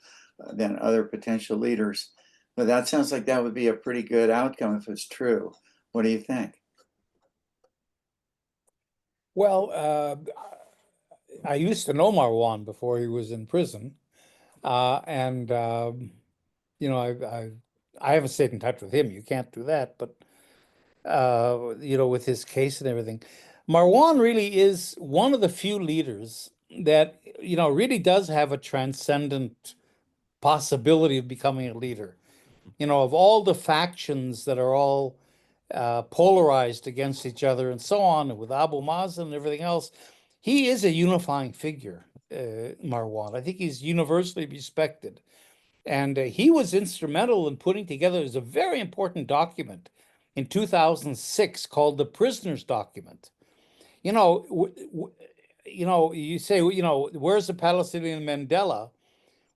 other potential leaders. But that sounds like that would be a pretty good outcome if it's true. What do you think? Well, I used to know Marwan before he was in prison, and you know, I haven't stayed in touch with him. You can't do that, but you know, with his case and everything, Marwan really is one of the few leaders that, you know, really does have a transcendent possibility of becoming a leader. You know, of all the factions that are all polarized against each other and so on, with Abu Mazen and everything else, he is a unifying figure, Marwan. I think he's universally respected. And he was instrumental in putting together, there's a very important document in 2006 called the Prisoners Document. You know, you say, you know, where's the Palestinian Mandela?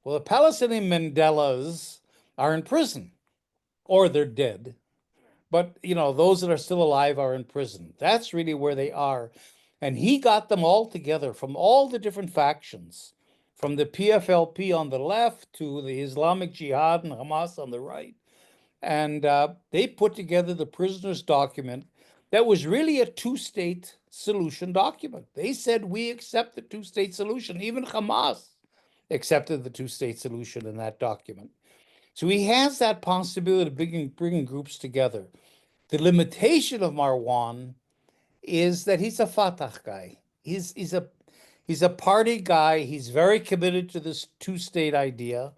Well, the Palestinian Mandelas are in prison, or they're dead. But, you know, those that are still alive are in prison. That's really where they are. And he got them all together from all the different factions, from the PFLP on the left to the Islamic Jihad and Hamas on the right. And they put together the prisoners' document that was really a two-state solution document. They said, we accept the two-state solution. Even Hamas accepted the two-state solution in that document. So he has that possibility of bringing groups together. The limitation of Marwan is that he's a Fatah guy. He's a party guy. He's very committed to this two-state idea,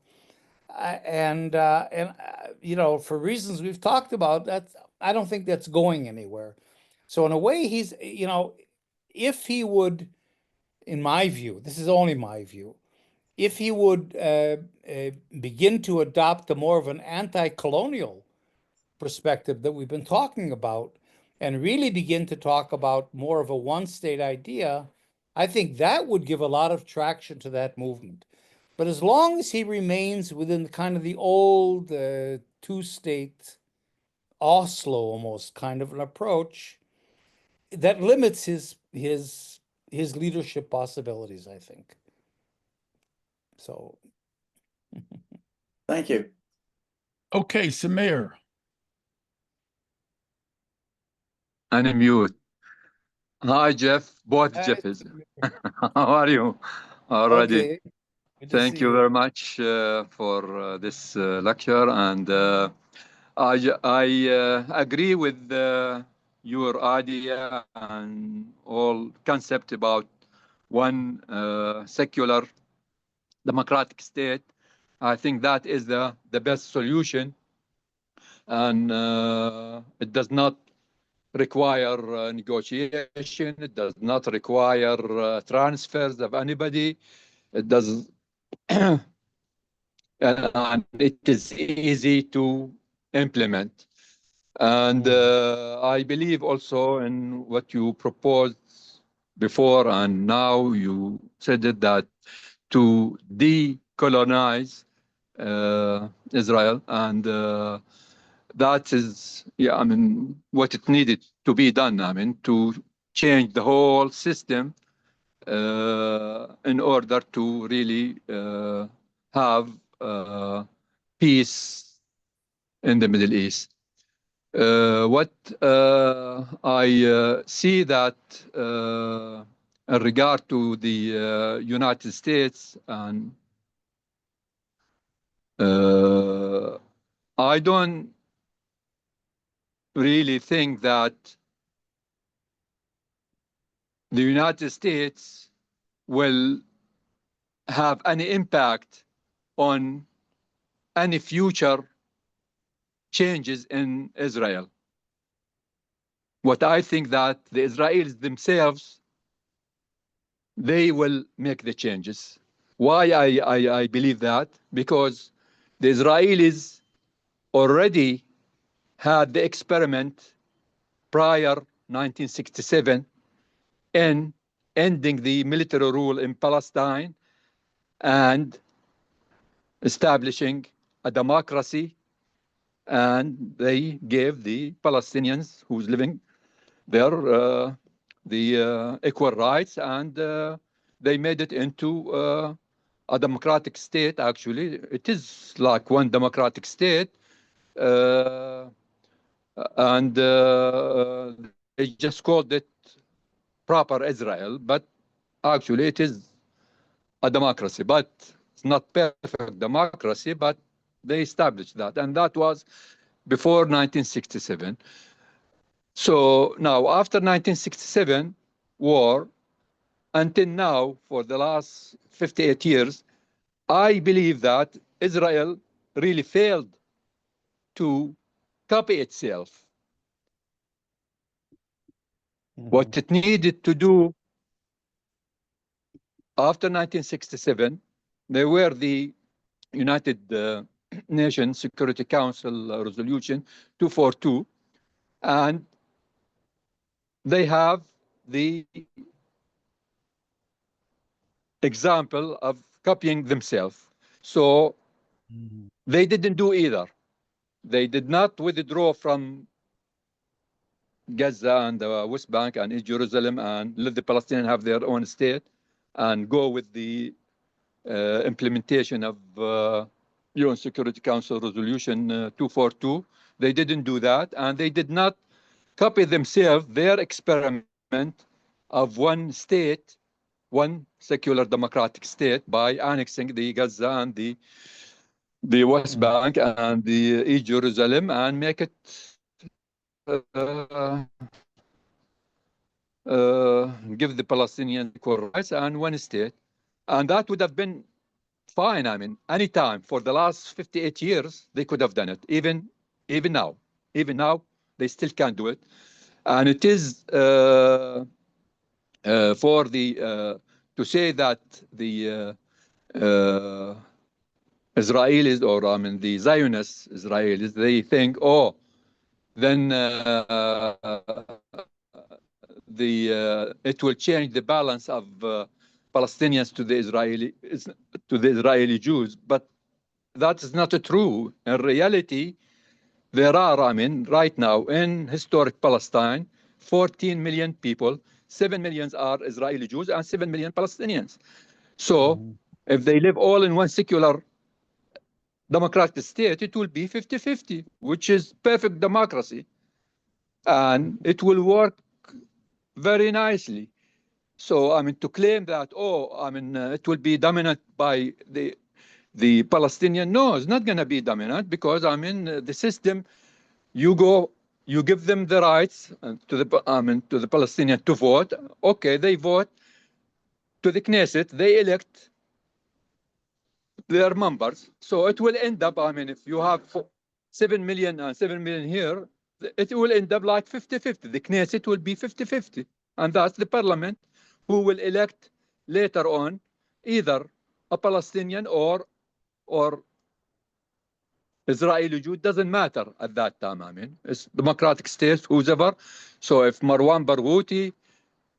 and you know, for reasons we've talked about, I don't think that's going anywhere. So in a way, he's, you know, if he would, in my view, this is only my view, if he would begin to adopt a more of an anti-colonial perspective that we've been talking about, and really begin to talk about more of a one-state idea, I think that would give a lot of traction to that movement. But as long as he remains within kind of the old two-state Oslo almost kind of an approach, that limits his leadership possibilities, I think. So Thank you. Okay, Samir. Unmute. Hi, Jeff. Both Jeffs. How are you? Already. Okay. Thank you very much for this lecture, and I agree with your idea and all concept about one secular democratic state. I think that is the best solution, and it does not require negotiation. It does not require transfers of anybody. It does and it is easy to implement. And I believe also in what you proposed before, and now you said it, that to decolonize Israel, and that is, yeah, I mean, what it needed to be done. I mean, to change the whole system in order to really have peace in the Middle East. What I see that in regard to the United States, and I don't really think that the United States will have any impact on any future changes in Israel. What I think that the Israelis themselves, they will make the changes. Why I believe that? Because the Israelis already had the experiment prior 1967 in ending the military rule in Palestine and establishing a democracy, and they gave the Palestinians who's living there the equal rights, and they made it into a democratic state. Actually, it is like one democratic state, and they just called it proper Israel, but actually it is a democracy, but it's not perfect democracy, but they established that, and that was before 1967. So now, after 1967 war, until now, for the last 58 years, I believe that Israel really failed to copy itself. What it needed to do after 1967, there were the United Nations Security Council Resolution 242, and they have the example of copying themselves. So they didn't do either. They did not withdraw from Gaza and the West Bank and East Jerusalem and let the Palestinians have their own state and go with the implementation of UN Security Council Resolution 242. They didn't do that, and they did not copy themselves their experiment of one state, one secular democratic state, by annexing the Gaza and the West Bank and the East Jerusalem and make it give the Palestinians equal rights and one state. And that would have been fine. I mean, anytime for the last 58 years, they could have done it. Even now, they still can't do it. And it is for the to say that the Israelis, or I mean the Zionists Israelis, they think, oh, then it will change the balance of Palestinians to the Israeli Jews, but that is not true. In reality, there are, I mean, right now in historic Palestine, 14 million people, 7 million are Israeli Jews and 7 million Palestinians. So if they live all in one secular democratic state, it will be 50-50, which is perfect democracy. And it will work very nicely. So, I mean, to claim that, oh, I mean, it will be dominant by the Palestinian, no, it's not going to be dominant, because, I mean, the system, you give them the rights to the Palestinian to vote. Okay, they vote to the Knesset, they elect their members. So it will end up, I mean, if you have 7 million and 7 million here, it will end up like 50-50. The Knesset will be 50-50. And that's the parliament who will elect later on either a Palestinian or Israeli Jew, doesn't matter at that time. I mean, it's democratic state, whoever. So if Marwan Barghouti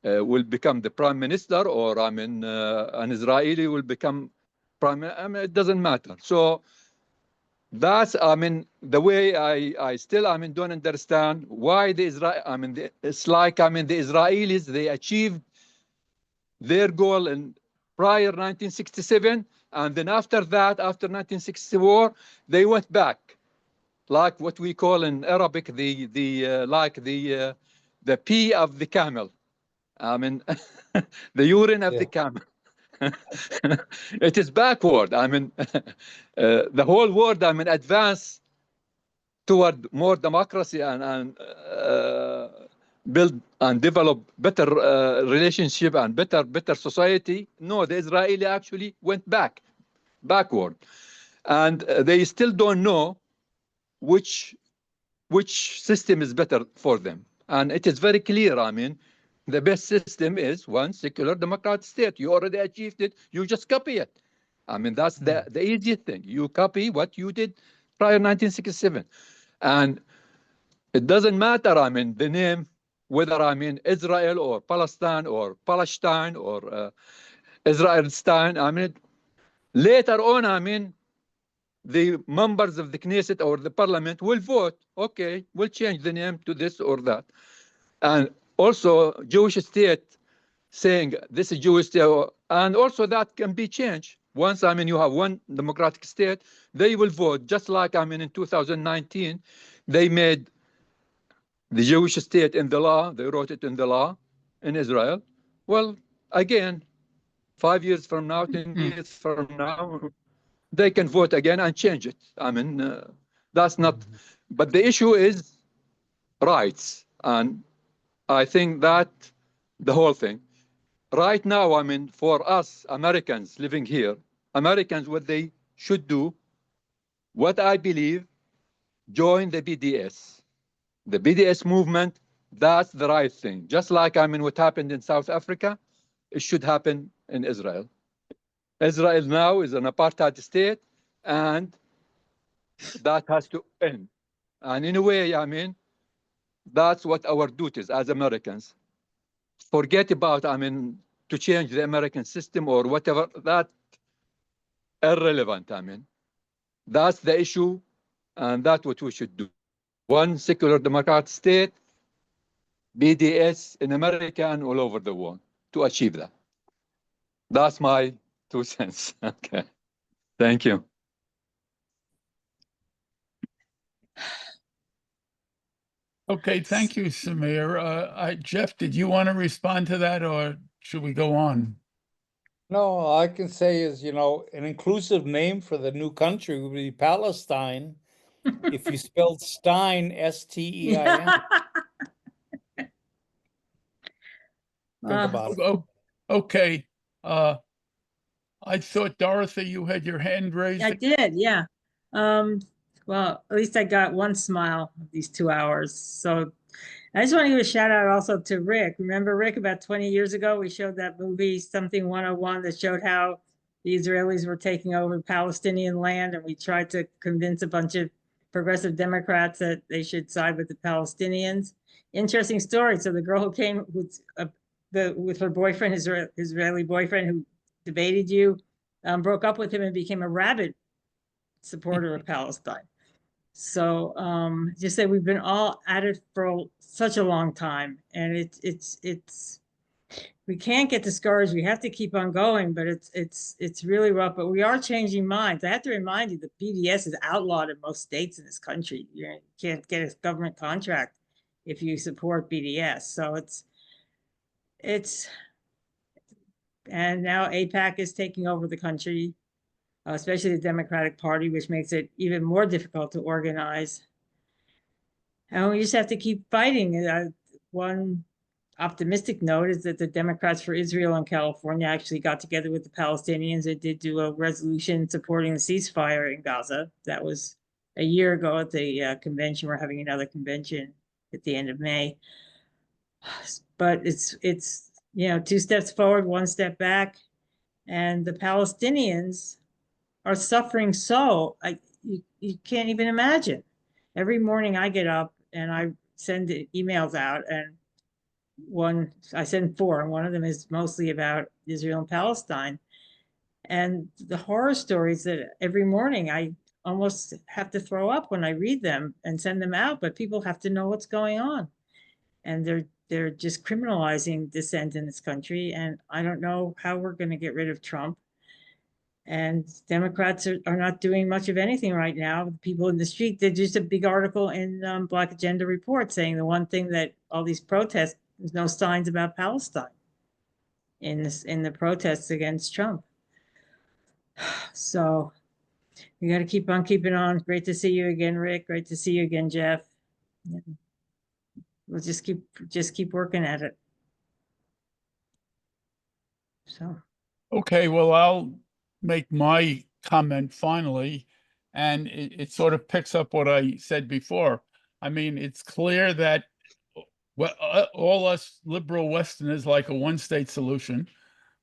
will become the prime minister, or I mean, an Israeli will become prime, I mean, it doesn't matter. So that's, I mean, the way I still, I mean, don't understand why the Israel, I mean, it's like, I mean, the Israelis, they achieved their goal in prior 1967, and then after that, after 1964, they went back, like what we call in Arabic the pee of the camel. I mean, the urine of the camel. It is backward. I mean, the whole world, I mean, advance toward more democracy and build and develop better relationship and better society. No, the Israeli actually went backward, and they still don't know which system is better for them. And it is very clear. I mean, the best system is one secular democratic state. You already achieved it. You just copy it. I mean, that's the easiest thing. You copy what you did prior 1967. And it doesn't matter, I mean, the name, whether I mean Israel or Palestine or Palestine or Israel-Stein. I mean, later on, I mean, the members of the Knesset or the parliament will vote. Okay, we'll change the name to this or that. And also Jewish state saying this is Jewish state, and also that can be changed. Once, I mean, you have one democratic state, they will vote, just like, I mean, in 2019, they made the Jewish state in the law, they wrote it in the law in Israel. Well, again, 5 years from now, 10 years from now, they can vote again and change it. I mean, that's not, but the issue is rights. And I think that the whole thing, right now, I mean, for us Americans living here, Americans, what they should do, what I believe, join the BDS. The BDS movement, that's the right thing. Just like, I mean, what happened in South Africa, it should happen in Israel. Israel now is an apartheid state, and that has to end. And in a way, I mean, that's what our duties as Americans. Forget about, I mean, to change the American system or whatever, that irrelevant, I mean. That's the issue, and that's what we should do. One secular democratic state, BDS in America and all over the world to achieve that. That's my 2 cents. Okay. Thank you. Okay, thank you, Samir. Jeff, did you want to respond to that, or should we go on? No, all I can say is, you know, an inclusive name for the new country would be Palestine. If you spelled Stein, S-T-E-I-N. Think about it. Oh, okay. I thought, Dorothy, you had your hand raised. I did, yeah. Well, at least I got one smile these 2 hours. So I just want to give a shout out also to Rick. Remember, Rick, about 20 years ago, we showed that movie, Something 101, that showed how the Israelis were taking over Palestinian land, and we tried to convince a bunch of progressive Democrats that they should side with the Palestinians. Interesting story. So the girl who came with her boyfriend, his Israeli boyfriend, who debated you, broke up with him and became a rabid supporter of Palestine. So just say we've been all at it for such a long time, and it's we can't get discouraged. We have to keep on going, but it's really rough. But we are changing minds. I have to remind you that BDS is outlawed in most states in this country. You can't get a government contract if you support BDS. So it's and now AIPAC is taking over the country, especially the Democratic Party, which makes it even more difficult to organize. And we just have to keep fighting. One optimistic note is that the Democrats for Israel in California actually got together with the Palestinians and did do a resolution supporting the ceasefire in Gaza. That was a year ago at the convention. We're having another convention at the end of May. But it's you know, 2 steps forward, 1 step back. And the Palestinians are suffering so. you can't even imagine. Every morning I get up and I send emails out, and I send 4, and one of them is mostly about Israel and Palestine. And the horror stories that every morning I almost have to throw up when I read them and send them out, but people have to know what's going on. And they're just criminalizing dissent in this country. And I don't know how we're going to get rid of Trump. And Democrats are not doing much of anything right now. People in the street, there's just a big article in Black Agenda Report saying the one thing that all these protests, there's no signs about Palestine in the protests against Trump. So we got to keep on keeping on. Great to see you again, Rick. Great to see you again, Jeff. We'll just keep working at it. So. Okay, well, I'll make my comment finally, and it sort of picks up what I said before. I mean, it's clear that all us liberal Westerners like a one-state solution,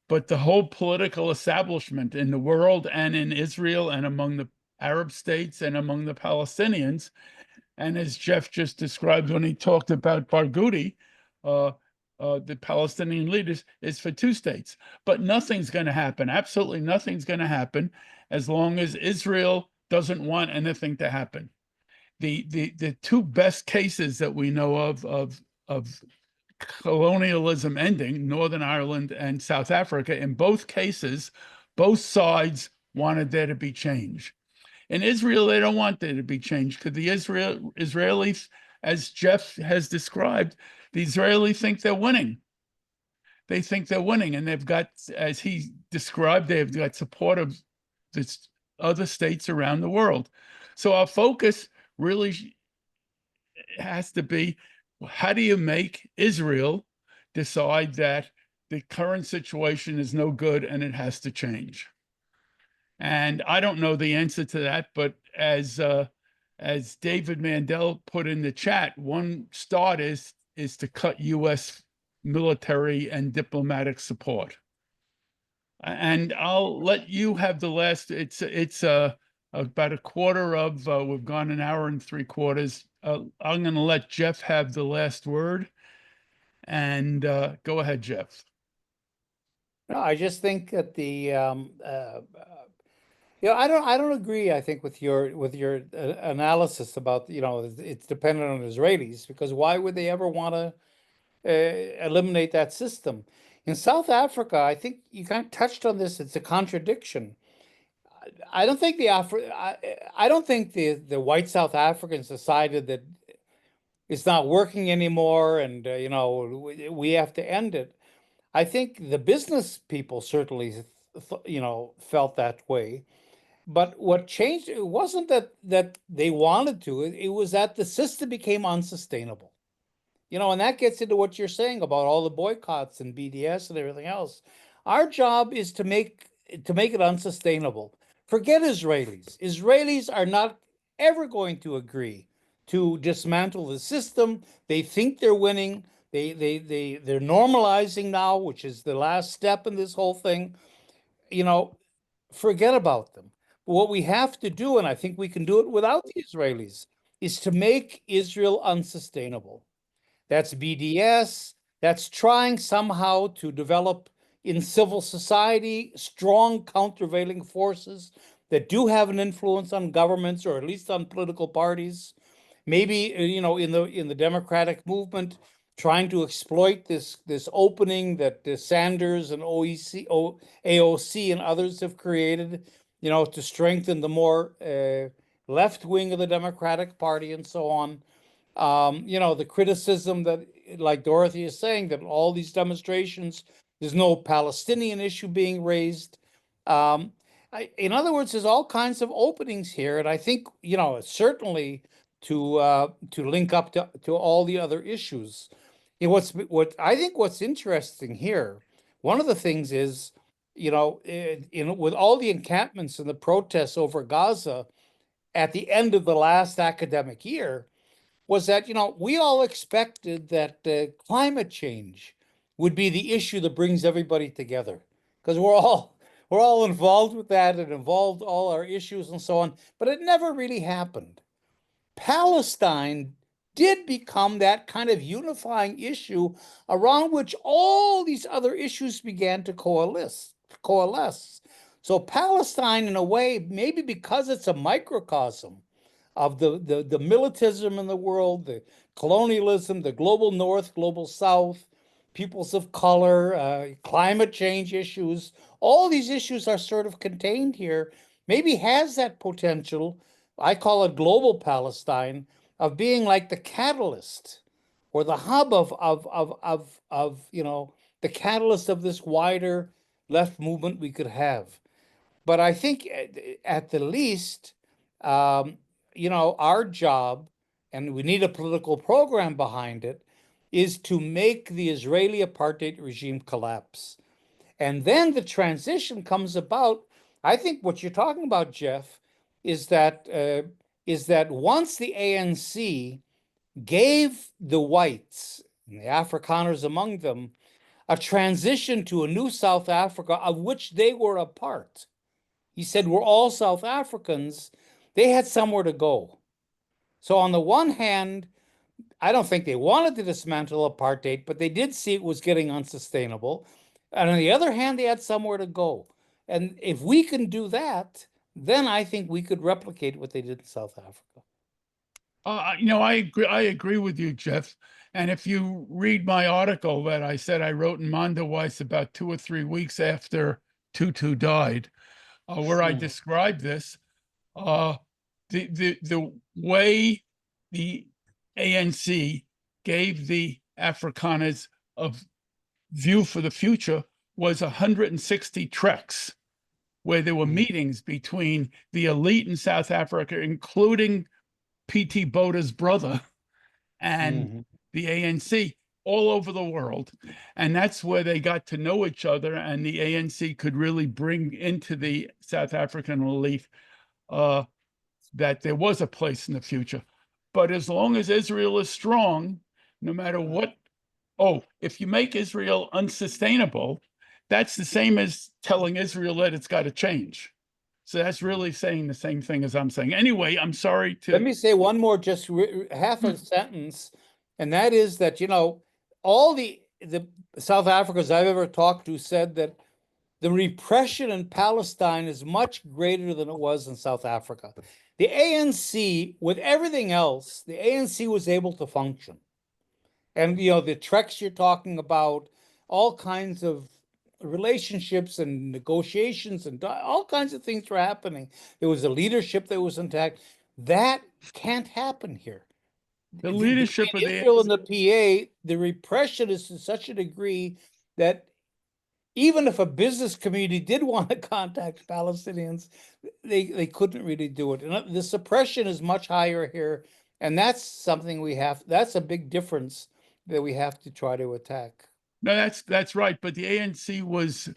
but the whole political establishment in the world and in Israel and among the Arab states and among the Palestinians, and as Jeff just described when he talked about Barghouti, the Palestinian leaders, is for 2 states. But nothing's going to happen. Absolutely nothing's going to happen as long as Israel doesn't want anything to happen. The 2 best cases that we know of colonialism ending, Northern Ireland and South Africa, in both cases, both sides wanted there to be change. In Israel, they don't want there to be change because the Israelis, as Jeff has described, the Israelis think they're winning. They think they're winning, and they've got, as he described, they've got support of the other states around the world. So our focus really has to be, how do you make Israel decide that the current situation is no good and it has to change? And I don't know the answer to that, but as David Mandel put in the chat, one start is to cut U.S. military and diplomatic support. And I'll let you have the last. It's about a quarter of. We've gone an hour and 3/4. I'm going to let Jeff have the last word. And go ahead, Jeff. No, I just think that I don't agree. I think with your analysis about it's dependent on Israelis, because why would they ever want to eliminate that system? In South Africa, I think you kind of touched on this. It's a contradiction. I don't think I don't think the white South Africans decided that it's not working anymore, and we have to end it. I think the business people certainly felt that way. But what changed, it wasn't that they wanted to, it was that the system became unsustainable. And that gets into what you're saying about all the boycotts and BDS and everything else. Our job is to make it unsustainable. Forget Israelis. Israelis are not ever going to agree to dismantle the system. They think they're winning. They're normalizing now, which is the last step in this whole thing. Forget about them. What we have to do, and I think we can do it without the Israelis, is to make Israel unsustainable. That's BDS. That's trying somehow to develop in civil society strong countervailing forces that do have an influence on governments, or at least on political parties. Maybe in the democratic movement, trying to exploit this opening that Sanders and AOC and others have created, to strengthen the more left wing of the Democratic Party and so on. The criticism that, like Dorothy is saying, that all these demonstrations, there's no Palestinian issue being raised. In other words, there's all kinds of openings here, and I think certainly to link up to all the other issues. What's interesting here, one of the things is, with all the encampments and the protests over Gaza at the end of the last academic year, was that we all expected that climate change would be the issue that brings everybody together, because we're we're all involved with that. It involved all our issues and so on, but it never really happened. Palestine did become that kind of unifying issue around which all these other issues began to coalesce. So Palestine, in a way, maybe because it's a microcosm of the militism in the world, the colonialism, the global north, global south, peoples of color, climate change issues, all these issues are sort of contained here, maybe has that potential. I call it global Palestine, of being like the catalyst or the hub of the catalyst of this wider left movement we could have. But I think at the least, our job, and we need a political program behind it, is to make the Israeli apartheid regime collapse. And then the transition comes about. I think what you're talking about, Jeff, is that once the ANC gave the whites, and the Afrikaners among them, a transition to a new South Africa of which they were a part. He said, we're all South Africans. They had somewhere to go. So on the one hand, I don't think they wanted to dismantle apartheid, but they did see it was getting unsustainable. And on the other hand, they had somewhere to go. And if we can do that, then I think we could replicate what they did in South Africa. I agree with you, Jeff. And if you read my article that I said I wrote in Mondoweiss about 2 or 3 weeks after Tutu died, where I describe this, the way the ANC gave the Afrikaners a view for the future was 160 treks, where there were meetings between the elite in South Africa, including P.T. Boda's brother, and the ANC all over the world. And that's where they got to know each other, and the ANC could really bring into the South African elite that there was a place in the future. But as long as Israel is strong, no matter what, if you make Israel unsustainable, that's the same as telling Israel that it's got to change. So that's really saying the same thing as I'm saying. Anyway, I'm sorry to... Let me say one more, just half a sentence, and that is that, all the South Africans I've ever talked to said that the repression in Palestine is much greater than it was in South Africa. The ANC, with everything else, the ANC was able to function. And, the treks you're talking about, all kinds of relationships and negotiations and all kinds of things were happening. There was a leadership that was intact. That can't happen here. The leadership of Israel and the PA, the repression is to such a degree that even if a business community did want to contact Palestinians, they couldn't really do it. And the suppression is much higher here. And that's something that's a big difference that we have to try to attack. No, that's right. But the ANC was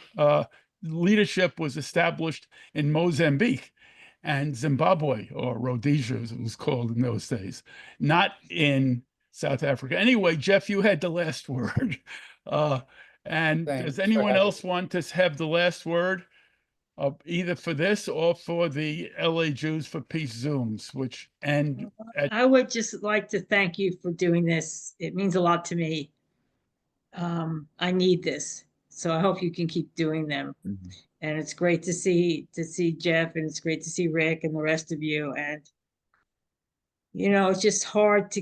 leadership was established in Mozambique and Zimbabwe, or Rhodesia as it was called in those days, not in South Africa. Anyway, Jeff, you had the last word. And Thanks. does anyone else want to have the last word, either for this or for the LA Jews for Peace Zooms, which end at... I would just like to thank you for doing this. It means a lot to me. I need this, so I hope you can keep doing them. And it's great to see Jeff, and it's great to see Rick and the rest of you. And it's just hard to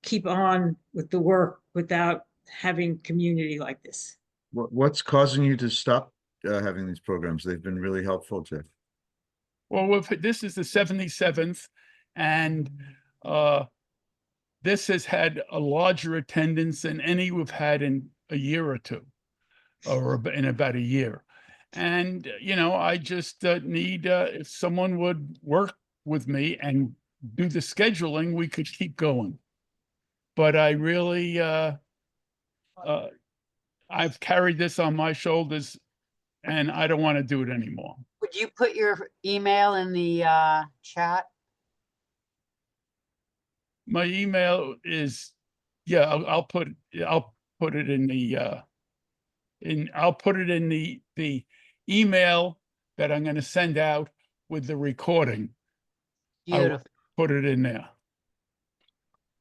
keep on with the work without having community like this. What's causing you to stop having these programs? They've been really helpful, Jeff. Well, this is the 77th, and this has had a larger attendance than any we've had in a year or two, or in about a year. And, I just need, if someone would work with me and do the scheduling, we could keep going. But I really, I've carried this on my shoulders, and I don't want to do it anymore. Would you put your email in the chat? My email is, I'll put it in the, I'll put it in the email that I'm going to send out with the recording. I will Beautiful. put it in there.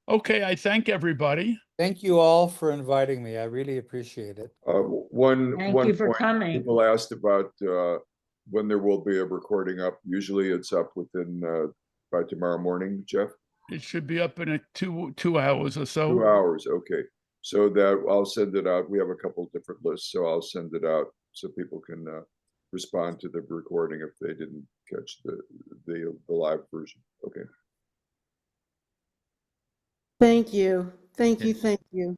Okay, I thank everybody. Thank you all for inviting me. I really appreciate it. One Thank you for point, coming. people asked about when there will be a recording up. Usually it's up within by tomorrow morning, Jeff. It should be up in a two hours or so. 2 hours, okay. So that I'll send it out. We have a couple different lists, so I'll send it out so people can respond to the recording if they didn't catch the live version. Okay. Thank you. Thank you. Okay. Thank you.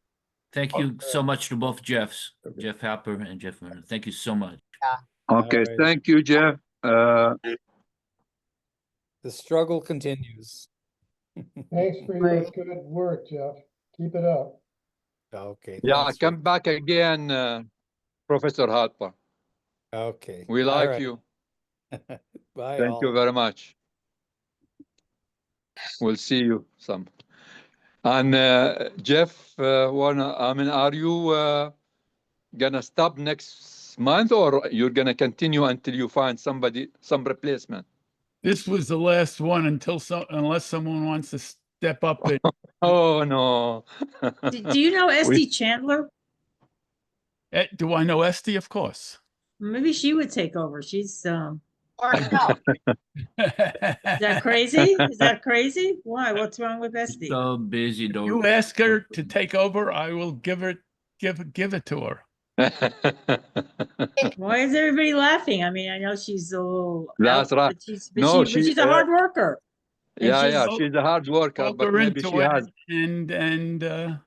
Thank you so much to both Jeffs, Okay. Jeff Halper and Jeff Werner. Thank you so much. Okay, All right. thank you, Jeff. The struggle continues. Thanks for your good work, Jeff. Keep it up. Okay. Yeah, thanks, come back again, Professor Halper. Okay. We all like right. you. Bye. Thank you all. very much. We'll see you some. And Jeff, are you gonna stop next month, or you're gonna continue until you find some replacement? This was the last one unless someone wants to step up and Oh no. Do you know Esty Chandler? do I know Esty? Of course. Maybe she would take over. She's Or no. is that crazy? Is that crazy? Why? What's wrong with Esty? So busy though. You ask her to take over, I will give it to her. Why is everybody laughing? I mean, I know she's a little That's out, right. but she's She's a hard worker. And she's a hard worker, Talk but her maybe into she it, has. and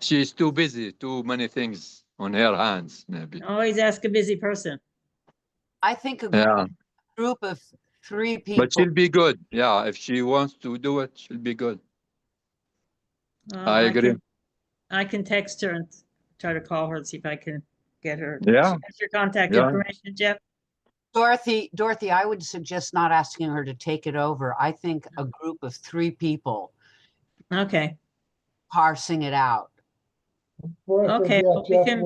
She's too busy, too many things on her hands, maybe. always ask a busy person. I think a Yeah, group of 3 people. but she'll be good. Yeah, if she wants to do it, she'll be good. I agree. I can text her and try to call her and see if I can get her. Yeah. She has your contact Yeah. information, Jeff? Dorothy, I would suggest not asking her to take it over. I think a group of 3 people Okay. parsing it out. Before I Okay, forget, well, we Jeff can-